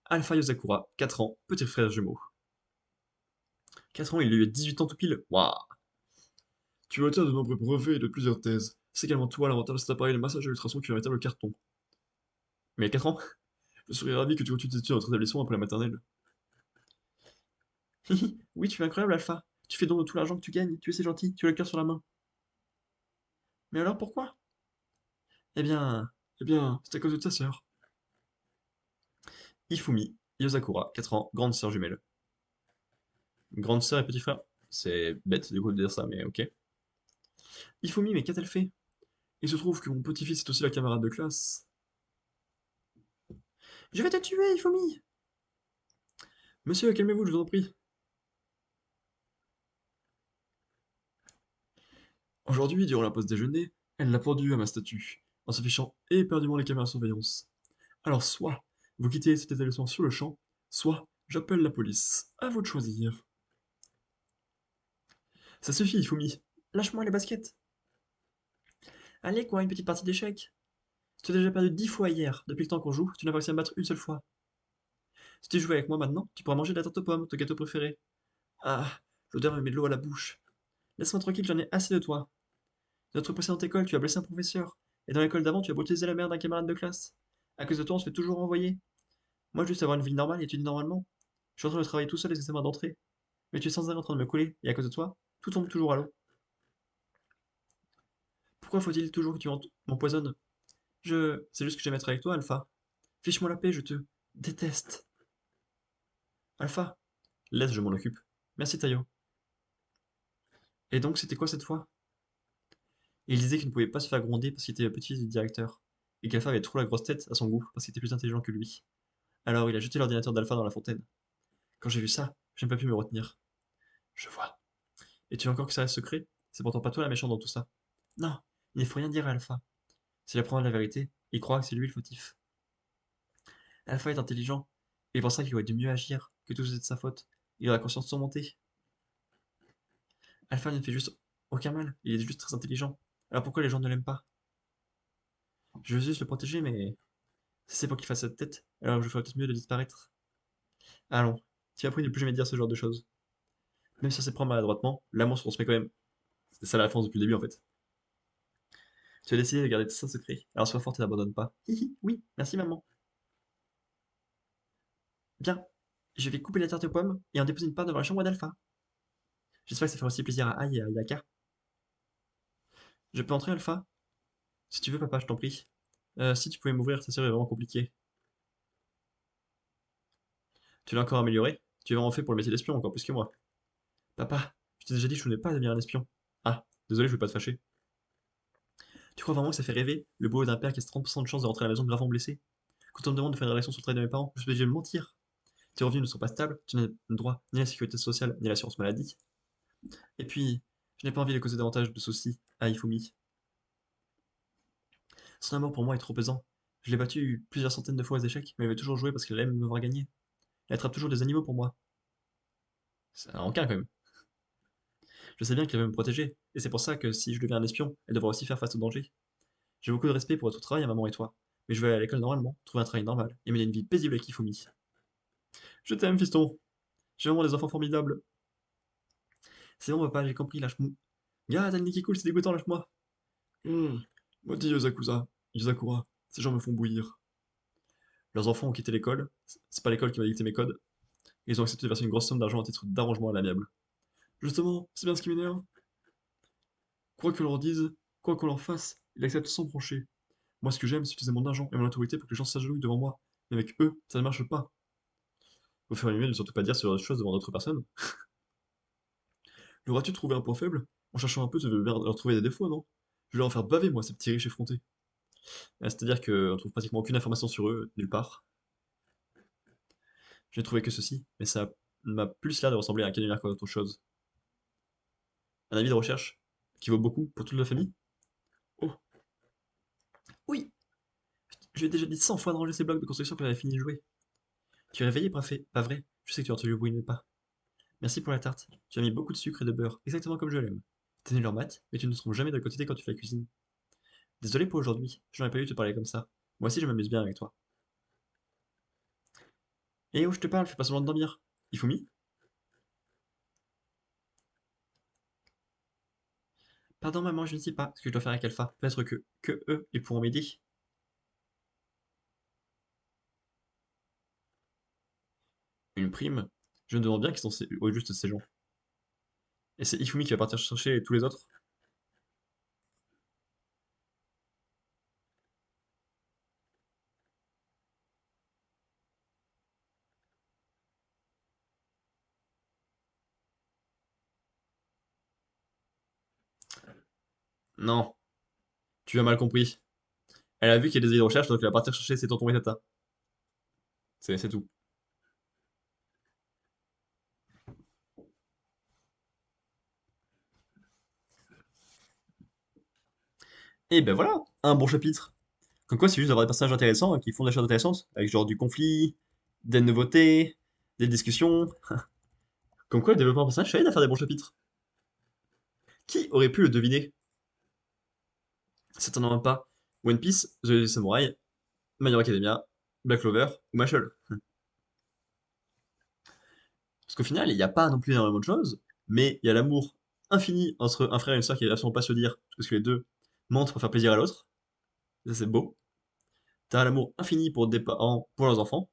Alpha Yosakura, 4 ans, petit frère jumeau. 4 ans, il a eu 18 ans tout pile. Waouh! Tu es auteur de nombreux brevets et de plusieurs thèses. C'est également toi l'inventeur de cet appareil de massage à ultrasons qui est un véritable carton. Mais à 4 ans, je serais ravi que tu continues tes études dans notre établissement après la maternelle. Oui, tu es incroyable, Alpha. Tu fais don de tout l'argent que tu gagnes. Tu es si gentil, tu as le cœur sur la main. Mais alors pourquoi? Eh bien, c'est à cause de ta sœur. Ifumi, Yosakura, 4 ans, grande sœur jumelle. Grande sœur et petit frère? C'est bête du coup de dire ça, mais ok. Ifumi, mais qu'a-t-elle fait? Il se trouve que mon petit-fils est aussi la camarade de classe. Je vais te tuer, Ifumi! Monsieur, calmez-vous, je vous en prie. Aujourd'hui, durant la pause déjeuner, elle l'a pendu à ma statue, en s'affichant éperdument les caméras de surveillance. Alors soit vous quittez cet établissement sur le champ, soit j'appelle la police. À vous de choisir. Ça suffit, Ifumi. Lâche-moi les baskets. Allez quoi, une petite partie d'échecs. Tu as déjà perdu 10 fois hier. Depuis le temps qu'on joue, tu n'as pas réussi à me battre une seule fois. Si tu jouais avec moi maintenant, tu pourras manger de la tarte aux pommes, ton gâteau préféré. Ah, l'odeur me met de l'eau à la bouche. Laisse-moi tranquille, j'en ai assez de toi. Dans notre précédente école, tu as blessé un professeur. Et dans l'école d'avant, tu as brutalisé la mère d'un camarade de classe. À cause de toi, on se fait toujours renvoyer. Moi, juste avoir une vie normale et étudier normalement. Je suis en train de travailler tout seul les examens d'entrée. Mais tu es sans arrêt en train de me coller, et à cause de toi, tout tombe toujours à l'eau. Pourquoi faut-il toujours que tu m'empoisonnes? C'est juste que j'aime être avec toi, Alpha. Fiche-moi la paix, je te déteste. Alpha, laisse, je m'en occupe. Merci, Tayo. Et donc, c'était quoi cette fois? Il disait qu'il ne pouvait pas se faire gronder parce qu'il était le petit du directeur, et qu'Alpha avait trop la grosse tête à son goût parce qu'il était plus intelligent que lui. Alors, il a jeté l'ordinateur d'Alpha dans la fontaine. Quand j'ai vu ça, je n'ai pas pu me retenir. Je vois. Et tu veux encore que ça reste secret? C'est pourtant pas toi la méchante dans tout ça. Non, il ne faut rien dire à Alpha. S'il apprend la vérité, il croira que c'est lui le fautif. Alpha est intelligent, et il pensera qu'il aurait dû mieux agir, que tout c'était de sa faute. Il aura la conscience surmontée. Alpha ne fait juste aucun mal, il est juste très intelligent. Alors pourquoi les gens ne l'aiment pas? Je veux juste le protéger, mais si c'est pour qu'il fasse cette tête, alors je ferais peut-être mieux de disparaître. Allons, tu as appris de ne plus jamais dire ce genre de choses. Même si on s'y prend maladroitement, l'amour se transmet quand même. C'est ça la référence depuis le début en fait. Tu as décidé de garder tout ça secret, alors sois forte et n'abandonne pas. Hihi, oui, merci maman. Bien, je vais couper la tarte aux pommes et en déposer une part devant la chambre d'Alpha. J'espère que ça fera aussi plaisir à Aïe et à Yaka. Je peux entrer, Alpha? Si tu veux, papa, je t'en prie. Si tu pouvais m'ouvrir, ça serait vraiment compliqué. Tu l'as encore amélioré? Tu es vraiment fait pour le métier d'espion, encore plus que moi. Papa, je t'ai déjà dit que je voulais pas devenir un espion. Ah, désolé, je veux pas te fâcher. Tu crois vraiment que ça fait rêver, le boulot d'un père qui a 30% de chance de rentrer à la maison gravement blessé? Quand on me demande de faire une réaction sur le travail de mes parents, je suis obligé de mentir. Tes revenus ne sont pas stables, tu n'as droit ni à la sécurité sociale, ni à l'assurance maladie. Et puis, je n'ai pas envie de causer davantage de soucis à Ifumi. Son amour pour moi est trop pesant. Je l'ai battu plusieurs centaines de fois aux échecs, mais elle veut toujours jouer parce qu'elle aime me voir gagner. Elle attrape toujours des animaux pour moi. C'est un requin quand même. Je sais bien qu'elle veut me protéger, et c'est pour ça que si je deviens un espion, elle devra aussi faire face au danger. J'ai beaucoup de respect pour votre travail, maman et toi, mais je vais aller à l'école normalement, trouver un travail normal, et mener une vie paisible avec Ifumi. Je t'aime, fiston. J'ai vraiment des enfants formidables. C'est bon, papa, j'ai compris, lâche-moi. Gars, t'as le nez qui coule, c'est dégoûtant, lâche-moi. Maudit Yosakura, ces gens me font bouillir. Leurs enfants ont quitté l'école, c'est pas l'école qui m'a dicté mes codes, et ils ont accepté de verser une grosse somme d'argent à titre d'arrangement à l'amiable. Justement, c'est bien ce qui m'énerve. Quoi qu'on leur dise, quoi qu'on leur fasse, ils acceptent sans broncher. Moi, ce que j'aime, c'est utiliser mon argent et mon autorité pour que les gens s'agenouillent devant moi. Mais avec eux, ça ne marche pas. Vous ferez mieux de surtout pas dire ce genre de choses devant d'autres personnes. L'auras-tu trouvé un point faible? En cherchant un peu, tu veux bien leur trouver des défauts, non? Je vais leur en faire baver, moi, ces petits riches effrontés. C'est-à-dire qu'on trouve pratiquement aucune information sur eux, nulle part. Je n'ai trouvé que ceci, mais ça m'a plus l'air de ressembler à un canular qu'autre chose. Un avis de recherche qui vaut beaucoup pour toute la famille? Oh, oui! Je lui ai déjà dit 100 fois de ranger ces blocs de construction quand elle avait fini de jouer. Tu es réveillé, pas vrai? Je sais que tu as entendu le bruit de mes pas. Merci pour la tarte. Tu as mis beaucoup de sucre et de beurre, exactement comme je l'aime. T'es nul en maths, mais tu ne te trompes jamais de côté quand tu fais la cuisine. Désolé pour aujourd'hui, je n'aurais pas dû te parler comme ça. Moi aussi je m'amuse bien avec toi. Eh oh, je te parle, fais pas semblant de dormir. Ifumi? Pardon maman, je ne sais pas ce que je dois faire avec Alpha. Peut-être que eux, ils pourront m'aider. Une prime? Je me demande bien qui sont au juste ces gens. Et c'est Ifumi qui va partir chercher tous les autres? Non, tu as mal compris. Elle a vu qu'il y a des idées de recherche, donc elle va partir chercher ses tontons et tata. C'est tout. Et ben voilà, un bon chapitre. Comme quoi, c'est juste d'avoir des personnages intéressants qui font des choses intéressantes, avec genre du conflit, des nouveautés, des discussions. Comme quoi, le développement de personnage, ça aide à faire des bons chapitres. Qui aurait pu le deviner? Certainement pas. One Piece, The Samurai, My Hero Academia, Black Clover ou Mashal. Parce qu'au final, il n'y a pas non plus énormément de choses, mais il y a l'amour infini entre un frère et une sœur qui est absolument pas se dire, parce que les deux mentent pour faire plaisir à l'autre. Ça, c'est beau. T'as l'amour infini pour des parents, pour leurs enfants.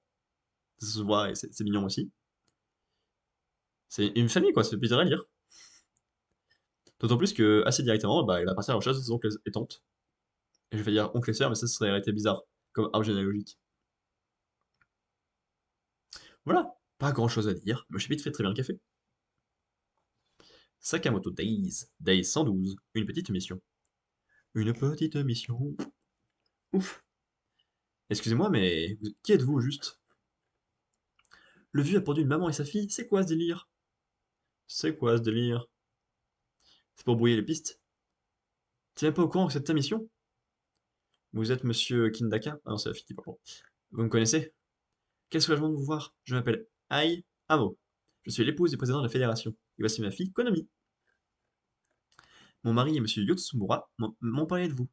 Ça se voit et c'est mignon aussi. C'est une famille, quoi, c'est plaisir à lire. D'autant plus que, assez directement, bah, il va partir à la recherche de ses oncles et tantes. Et je vais dire oncle et sœur, mais ça serait été bizarre, comme arbre généalogique. Voilà, pas grand chose à dire, le chapitre fait très bien le café. Sakamoto Days, Days 112, une petite mission. Une petite mission. Ouf. Excusez-moi, mais qui êtes-vous au juste? Le vieux a perdu une maman et sa fille, c'est quoi ce délire? C'est quoi ce délire? C'est pour brouiller les pistes? T'es même pas au courant que c'est ta mission? Vous êtes monsieur Kindaka? Ah non, c'est la fille qui parle. Vous me connaissez? Quel soulagement de vous voir. Je m'appelle Ai Amo. Je suis l'épouse du président de la fédération. Et voici ma fille Konami. Mon mari et monsieur Yotsumura m'ont parlé de vous.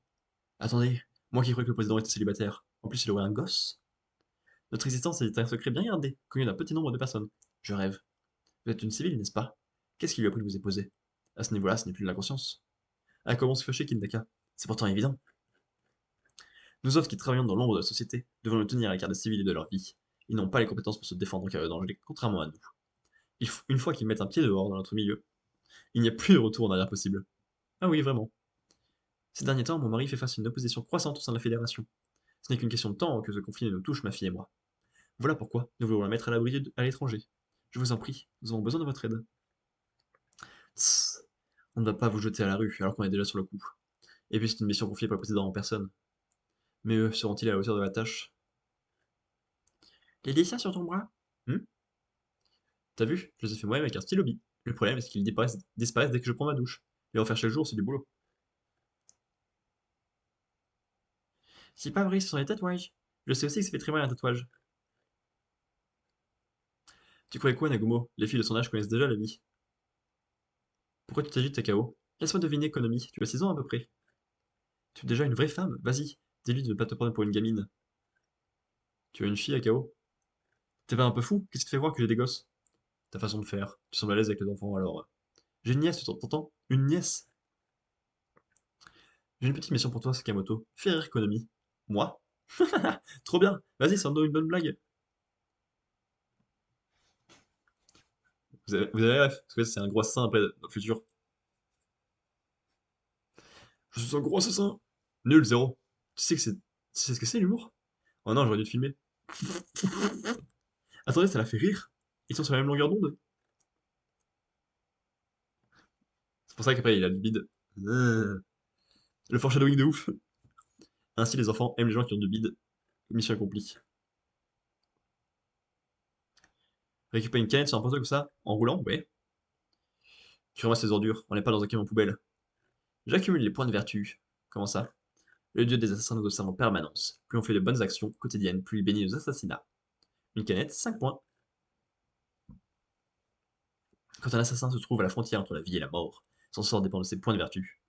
Attendez, moi qui croyais que le président était célibataire. En plus, il aurait un gosse. Notre existence est un secret bien gardé, connu d'un petit nombre de personnes. Je rêve. Vous êtes une civile, n'est-ce pas? Qu'est-ce qui lui a pris de vous épouser? À ce niveau-là, ce n'est plus de l'inconscience. Ah, comment se fâcher, Kindaka? C'est pourtant évident. Nous autres qui travaillons dans l'ombre de la société devons nous tenir à l'écart des civils et de leur vie. Ils n'ont pas les compétences pour se défendre en cas de danger, contrairement à nous. Une fois qu'ils mettent un pied dehors dans notre milieu, il n'y a plus de retour en arrière possible. Ah oui, vraiment. Ces derniers temps, mon mari fait face à une opposition croissante au sein de la fédération. Ce n'est qu'une question de temps que ce conflit nous touche, ma fille et moi. Voilà pourquoi nous voulons la mettre à l'abri à l'étranger. Je vous en prie, nous avons besoin de votre aide. Tss, on ne va pas vous jeter à la rue alors qu'on est déjà sur le coup. Et puis c'est une mission confiée par le président en personne. Mais eux, seront-ils à la hauteur de la tâche? Les dessins sur ton bras? T'as vu? Je les ai fait moi-même avec un stylo bille. Le problème, c'est qu'ils disparaissent dès que je prends ma douche. Les refaire chaque jour, c'est du boulot. C'est pas vrai, ce sont les tatouages. Je sais aussi que ça fait très mal un tatouage. Tu croyais quoi, Nagumo? Les filles de son âge connaissent déjà la vie. Pourquoi tu t'agites, Takao? Laisse-moi deviner, Konami. Tu as 6 ans à peu près. Tu es déjà une vraie femme? Vas-y, dis-lui de ne pas te prendre pour une gamine. Tu as une fille, Akao? T'es pas un peu fou? Qu'est-ce qui te fait croire que j'ai des gosses? Ta façon de faire. Tu sembles à l'aise avec les enfants, alors. J'ai une nièce, tu t'entends? Une nièce? J'ai une petite mission pour toi, Sakamoto. Fais rire Konami. Moi? Trop bien! Vas-y, sors-nous une bonne blague. Vous avez rêve, parce que c'est un gros assassin après dans le futur. Je suis un gros assassin! Nul, zéro. Tu sais que c'est. Tu sais ce que c'est l'humour? Oh non, j'aurais dû te filmer. Attendez, ça l'a fait rire. Ils sont sur la même longueur d'onde. C'est pour ça qu'après il a du bide. Le foreshadowing de ouf. Ainsi les enfants aiment les gens qui ont du bide. Mission accomplie. Récupérer une canette sur un poteau comme ça, en roulant, ouais. Tu ramasses les ordures, on n'est pas dans un camion poubelle. J'accumule les points de vertu. Comment ça? Le dieu des assassins nous observe en permanence. Plus on fait de bonnes actions quotidiennes, plus il bénit nos assassinats. Une canette, 5 points. Quand un assassin se trouve à la frontière entre la vie et la mort, son sort dépend de ses points de vertu.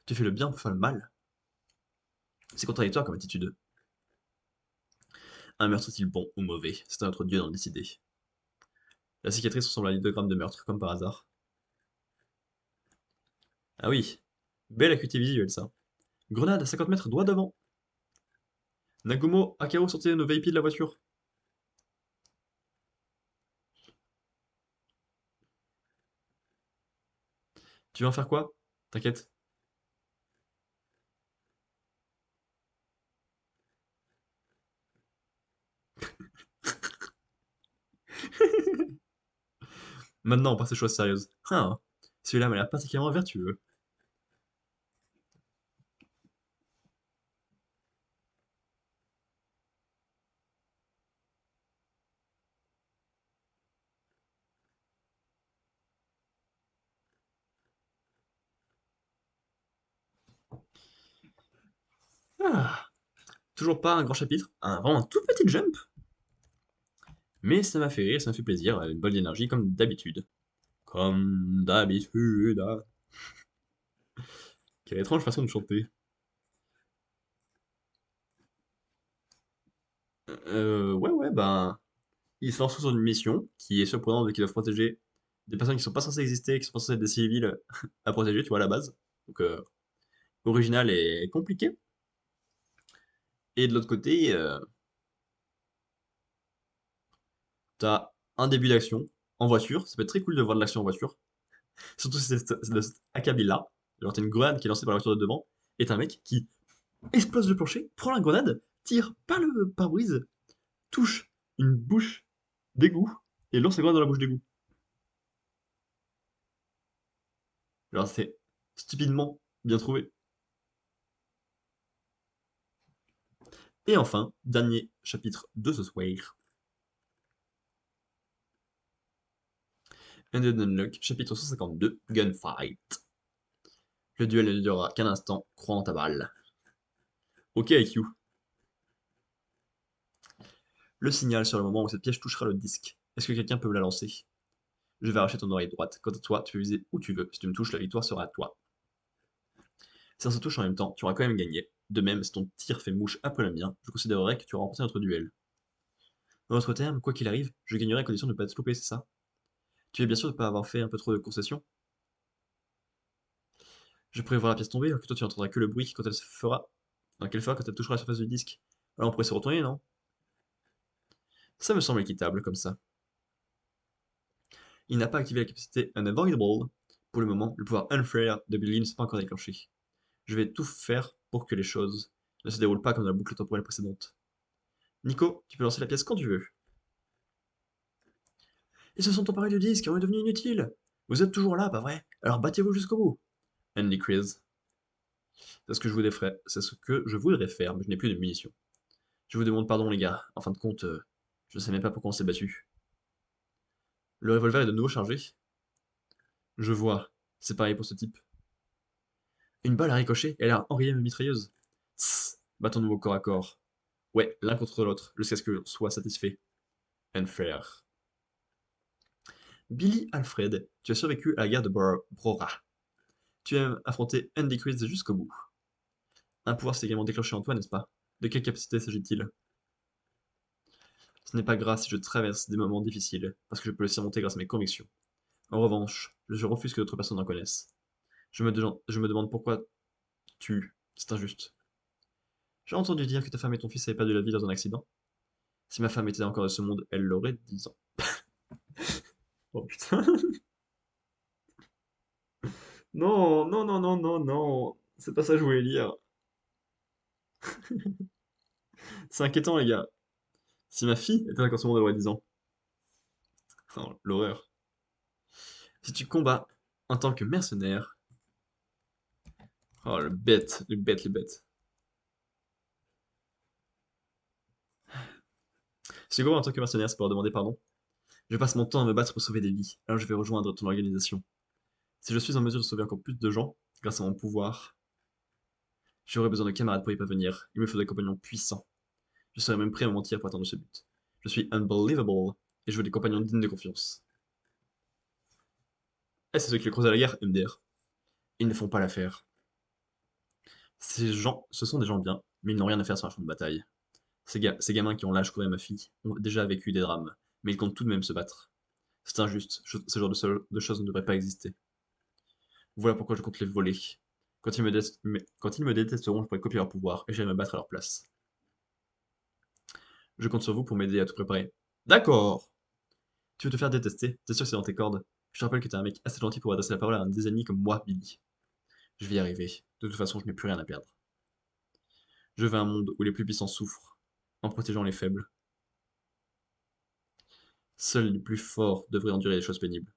Tu fais le bien pour faire le mal. C'est contradictoire comme attitude. Un meurtre est-il bon ou mauvais? C'est à notre dieu d'en décider. La cicatrice ressemble à un idéogramme de meurtre, comme par hasard. Ah oui, belle acuité visuelle ça. Grenade à 50 mètres droit devant. Nagumo, Akao, sortez nos VIP de la voiture. Tu veux en faire quoi? T'inquiète. Maintenant, on passe aux choses sérieuses. Ah, celui-là m'a l'air particulièrement vertueux. Ah, toujours pas un grand chapitre, vraiment un tout petit jump. Mais ça m'a fait rire, ça m'a fait plaisir, une bonne énergie comme d'habitude. Comme d'habitude. Ah. Quelle étrange façon de chanter. Ouais, ben, ils se lancent sur une mission qui est surprenante, qui doivent protéger des personnes qui sont pas censées exister, qui sont pas censées être des civils à protéger, tu vois, à la base. Donc, original et compliqué. Et de l'autre côté, t'as un début d'action en voiture. Ça peut être très cool de voir de l'action en voiture. Surtout si c'est de cet acabit-là. Genre, t'as une grenade qui est lancée par la voiture de devant, et t'as un mec qui explose le plancher, prend la grenade, tire par le pare-brise, touche une bouche d'égout, et lance la grenade dans la bouche d'égout. Genre, c'est stupidement bien trouvé. Et enfin, dernier chapitre de ce soir. Ended Unlock, chapitre 152, Gunfight. Le duel ne durera qu'un instant, crois en ta balle. Ok, IQ. Le signal sur le moment où cette pièce touchera le disque. Est-ce que quelqu'un peut me la lancer? Je vais arracher ton oreille droite. Quant à toi, tu peux viser où tu veux. Si tu me touches, la victoire sera à toi. Si on se touche en même temps, tu auras quand même gagné. De même, si ton tir fait mouche après le mien, je considérerai que tu auras remporté notre duel. En d'autres termes, quoi qu'il arrive, je gagnerai à condition de ne pas être loupé, c'est ça? Tu es bien sûr de ne pas avoir fait un peu trop de concessions? Je pourrais voir la pièce tomber, alors que toi tu n'entendras que le bruit quand elle se fera. Enfin, qu'elle fera quand elle touchera la surface du disque. Alors on pourrait se retourner, non? Ça me semble équitable comme ça. Il n'a pas activé la capacité Unavoidable. Pour le moment, le pouvoir Unfair de Billy ne s'est pas encore déclenché. Je vais tout faire pour que les choses ne se déroulent pas comme dans la boucle temporelle précédente. Nico, tu peux lancer la pièce quand tu veux. Ils se sont emparés du disque et on est devenu inutile. Vous êtes toujours là, pas vrai? Alors battez-vous jusqu'au bout. Andy Chris. C'est ce que je voudrais faire, mais je n'ai plus de munitions. Je vous demande pardon, les gars. En fin de compte, je ne sais même pas pourquoi on s'est battu. Le revolver est de nouveau chargé. Je vois. C'est pareil pour ce type. Une balle a ricoché et elle a enrayé ma mitrailleuse. Tss, battons-nous au corps à corps. Ouais, l'un contre l'autre, jusqu'à ce que l'on soit satisfait. Unfair. Billy Alfred, tu as survécu à la guerre de Brora. Tu as affronté Andy Chris jusqu'au bout. Un pouvoir s'est également déclenché en toi, n'est-ce pas? De quelle capacité s'agit-il? Ce n'est pas grave si je traverse des moments difficiles, parce que je peux les surmonter grâce à mes convictions. En revanche, je refuse que d'autres personnes en connaissent. Je me demande pourquoi tu... C'est injuste. J'ai entendu dire que ta femme et ton fils avaient perdu la vie dans un accident. Si ma femme était encore de ce monde, elle l'aurait 10 ans. Oh putain. Non, non, non, non, non, non. C'est pas ça que je voulais lire. C'est inquiétant, les gars. Si ma fille était encore ce monde, elle aurait 10 ans. Oh, l'horreur. Si tu combats en tant que mercenaire. Oh, le bête, le bête, le bête. Si tu combats en tant que mercenaire, c'est pour demander pardon. Je passe mon temps à me battre pour sauver des vies, alors je vais rejoindre ton organisation. Si je suis en mesure de sauver encore plus de gens, grâce à mon pouvoir, j'aurai besoin de camarades pour y parvenir. Il me faut des compagnons puissants. Je serais même prêt à mentir pour atteindre ce but. Je suis unbelievable, et je veux des compagnons dignes de confiance. Et c'est ceux qui le creusent à la guerre, MDR. Ils ne font pas l'affaire. Ces gens, ce sont des gens bien, mais ils n'ont rien à faire sur un champ de bataille. Ces gamins qui ont l'âge qu'aurait ma fille ont déjà vécu des drames, mais ils comptent tout de même se battre. C'est injuste, ce genre de choses ne devrait pas exister. Voilà pourquoi je compte les voler. Quand ils me détesteront, je pourrai copier leur pouvoir et j'irai me battre à leur place. Je compte sur vous pour m'aider à tout préparer. D'accord. Tu veux te faire détester? C'est sûr que c'est dans tes cordes. Je te rappelle que t'es un mec assez gentil pour adresser la parole à un des ennemis comme moi, Billy. Je vais y arriver. De toute façon, je n'ai plus rien à perdre. Je veux un monde où les plus puissants souffrent, en protégeant les faibles. Seuls les plus forts devraient endurer les choses pénibles.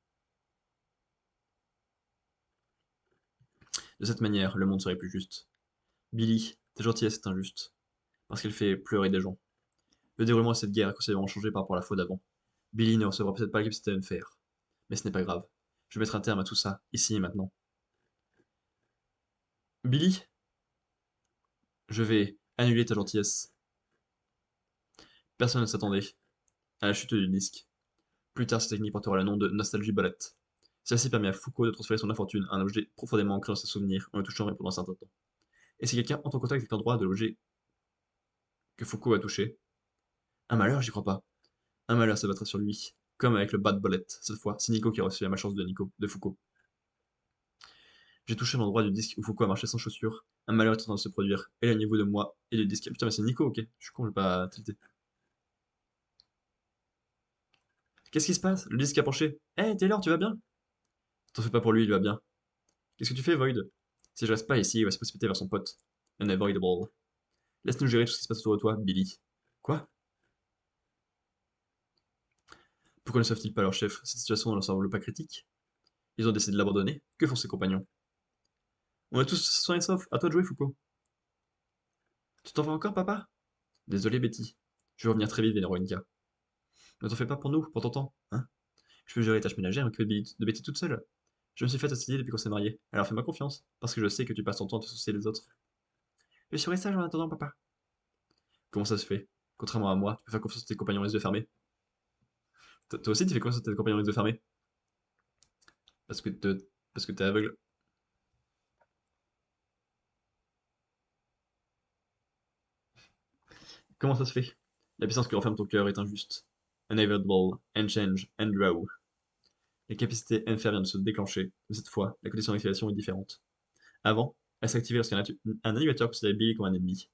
De cette manière, le monde serait plus juste. Billy, ta gentillesse est injuste, parce qu'elle fait pleurer des gens. Le déroulement de cette guerre a considérablement changé par rapport à la fois d'avant. Billy ne recevra peut-être pas la capacité de faire, mais ce n'est pas grave. Je vais mettre un terme à tout ça, ici et maintenant. Billy, Je vais annuler ta gentillesse. Personne ne s'attendait à la chute du disque. Plus tard, cette technique portera le nom de nostalgie Bullet. Celle-ci permet à Foucault de transférer son infortune à un objet profondément ancré dans ses souvenirs en le touchant pendant un certain temps. Et si quelqu'un entre en contact avec l'endroit de l'objet que Foucault a touché, un malheur, j'y crois pas. Un malheur s'abattra sur lui, comme avec le Bad Bullet. Cette fois, c'est Nico qui a reçu la malchance de Foucault. J'ai touché l'endroit du disque où Foucault a marché sans chaussures. Un malheur est en train de se produire. Éloignez-vous de moi et du disque. Putain, mais c'est Nico, ok. Je suis con, je vais pas tilter. Qu'est-ce qui se passe? Le disque a penché. Hé, Taylor, tu vas bien? T'en fais pas pour lui, il va bien. Qu'est-ce que tu fais, Void? Si je reste pas ici, il va se précipiter vers son pote. Unavoidable. Laisse-nous gérer tout ce qui se passe autour de toi, Billy. Quoi? Pourquoi ne sauve-t-il pas leur chef? Cette situation ne leur semble pas critique. Ils ont décidé de l'abandonner. Que font ses compagnons? On a tous soin et sauf. À toi de jouer, Foucault. Tu t'en vas encore, papa? Désolé, Betty. Je vais revenir très vite, Véronica. Ne t'en fais pas pour nous, pour ton temps, hein? Je peux gérer les tâches ménagères et m'occuper de Betty toute seule. Je me suis fait cette idée depuis qu'on s'est mariés. Alors fais-moi confiance, parce que je sais que tu passes ton temps à te soucier des autres. Je serai sage en attendant, papa. Comment ça se fait? Contrairement à moi, tu peux faire confiance à tes compagnons les yeux fermés. Toi aussi, tu fais confiance à tes compagnons les yeux fermés? Parce que parce que t'es aveugle. Comment ça se fait? La puissance que renferme ton cœur est injuste. Unavoidable, Unchange, Undraw. La capacité M-Fer vient de se déclencher, mais cette fois, la condition d'activation est différente. Avant, elle s'activait lorsqu'un un animateur considérait Billy comme un ennemi.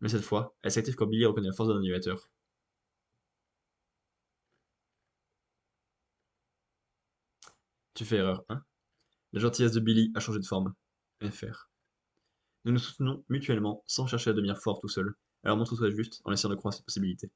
Mais cette fois, elle s'active quand Billy reconnaît la force d'un animateur. Tu fais erreur, hein? La gentillesse de Billy a changé de forme. FR. Nous nous soutenons mutuellement sans chercher à devenir fort tout seul. Alors montre-toi juste en essayant de croire cette possibilité.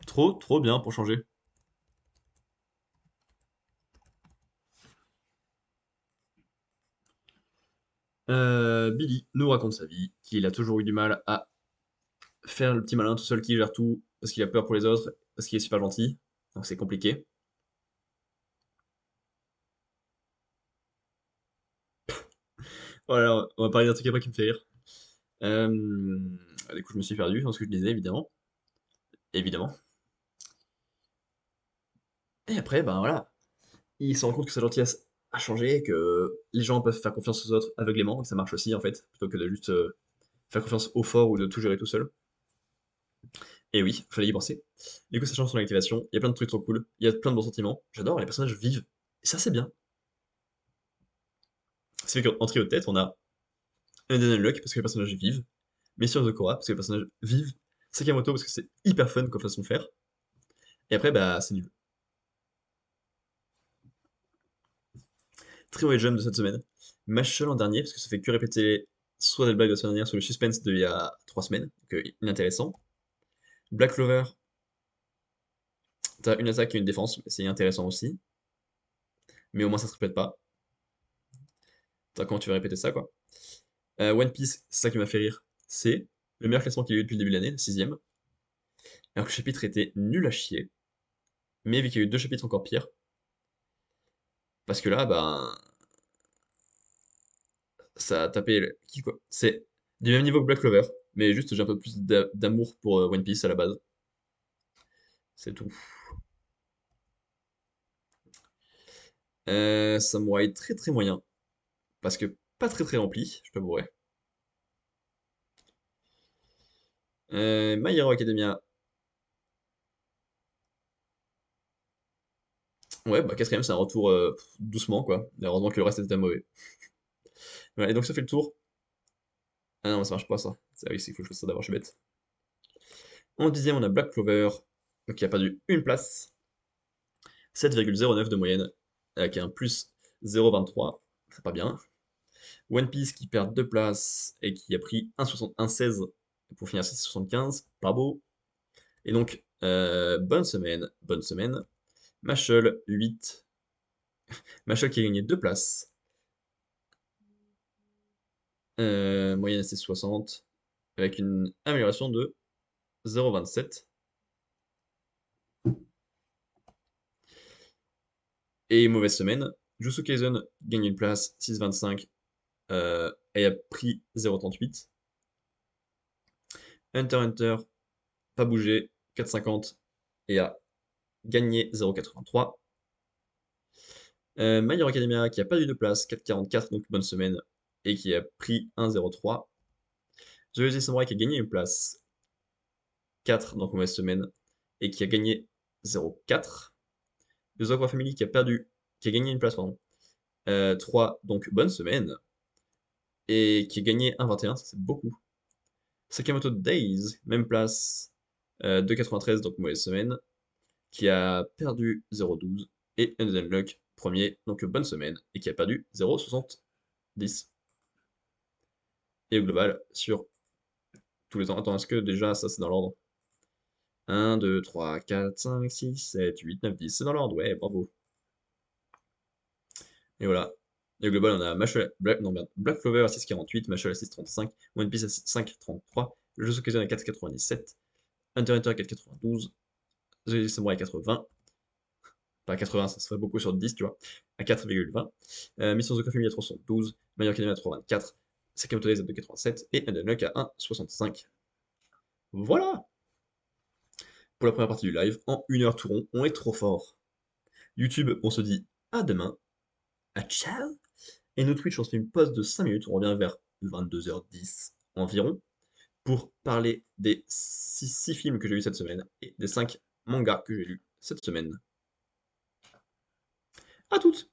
Trop, trop bien pour changer. Billy nous raconte sa vie, qu'il a toujours eu du mal à faire le petit malin tout seul qui gère tout, parce qu'il a peur pour les autres, parce qu'il est super gentil, donc c'est compliqué. Voilà, on va parler d'un truc après qui me fait rire. Euh, du coup, je me suis perdu dans ce que je disais, évidemment. Évidemment. Et après, ben voilà, il se rend compte que sa gentillesse a changé, que les gens peuvent faire confiance aux autres aveuglément, et que ça marche aussi, en fait, plutôt que de juste faire confiance au fort ou de tout gérer tout seul. Et oui, fallait y penser. Du coup, ça change son activation, il y a plein de trucs trop cool, il y a plein de bons sentiments, j'adore, les personnages vivent, et ça c'est bien. C'est fait qu'entrée haute tête, on a un Daniel Luck parce que les personnages vivent, Messieurs Zokora parce que les personnages vivent, Sakamoto parce que c'est hyper fun comme façon de faire, et après, bah, c'est nul. Très mauvais jump de cette semaine. Match l'an dernier, parce que ça fait que répéter soit des blagues de la semaine dernière, soit le suspense d'il y a 3 semaines, donc inintéressant. Black Clover, t'as une attaque et une défense, c'est intéressant aussi, mais au moins ça se répète pas. T'as comment tu vas répéter ça, quoi. One Piece, c'est ça qui m'a fait rire. C'est le meilleur classement qu'il y a eu depuis le début de l'année, le sixième. Alors que le chapitre était nul à chier, mais vu qu'il y a eu deux chapitres encore pires, parce que là, ben, ça a tapé qui quoi. C'est du même niveau que Black Clover, mais juste j'ai un peu plus d'amour pour One Piece à la base. C'est tout. Samouraï très très moyen, parce que pas très très rempli, je peux vous avouer. My Hero Academia, ouais, bah quatrième, c'est un retour doucement quoi. Et heureusement que le reste était mauvais. Voilà, et donc ça fait le tour. Ah non, ça marche pas ça. Ah oui, c'est faut que je fasse ça d'abord, je suis bête. En dixième, on a Black Clover, donc qui a perdu une place. 7,09 de moyenne, avec un plus 0,23. C'est pas bien. One Piece qui perd 2 places et qui a pris 1,16 pour finir 6,75. Pas beau. Et donc, bonne semaine, bonne semaine. Machel, 8. Machel qui a gagné 2 places. Moyenne c'est 60. Avec une amélioration de 0,27. Et mauvaise semaine. Jutsu Kaisen gagne une place, 6,25. Et a pris 0,38. Hunter x Hunter, pas bougé, 4,50. Et a gagné 0,83. My Hero Academia qui a perdu de place, 4,44, donc bonne semaine, et qui a pris 1,03. The Lazy Samurai qui a gagné une place, 4, donc mauvaise semaine, et qui a gagné 0,4. The Zagora Family qui a gagné une place, pardon, 3, donc bonne semaine, et qui a gagné 1,21, ça c'est beaucoup. Sakamoto Days, même place, 2,93, donc mauvaise semaine, qui a perdu 0,12. Et Undead premier, donc bonne semaine, et qui a perdu 0,70. Et au global, sur tous les temps. Attends, est-ce que déjà ça c'est dans l'ordre? 1, 2, 3, 4, 5, 6, 7, 8, 9, 10. C'est dans l'ordre, ouais, bravo. Et voilà. Et au global, on a Black Clover à 6,48, Machel à 6,35, One Piece à 5,33, Jujutsu Kaisen à 4,97, Hunter x Hunter à 4,92, The Samurai à 4,20. Pas 80, ça se ferait beaucoup sur 10, tu vois, à 4,20. Mission Zokafumi à 3,72, My Hero Academia à 3,24, Sakamoto Days à 2,87 et Undead à 1,65. Voilà pour la première partie du live. En 1 heure tout rond, on est trop fort. YouTube, on se dit à demain, à ciao. Et nos Twitch, on se fait une pause de 5 minutes, on revient vers 22h10 environ, pour parler des 6 films que j'ai vus cette semaine et des 5 mangas que j'ai lus cette semaine. À toutes!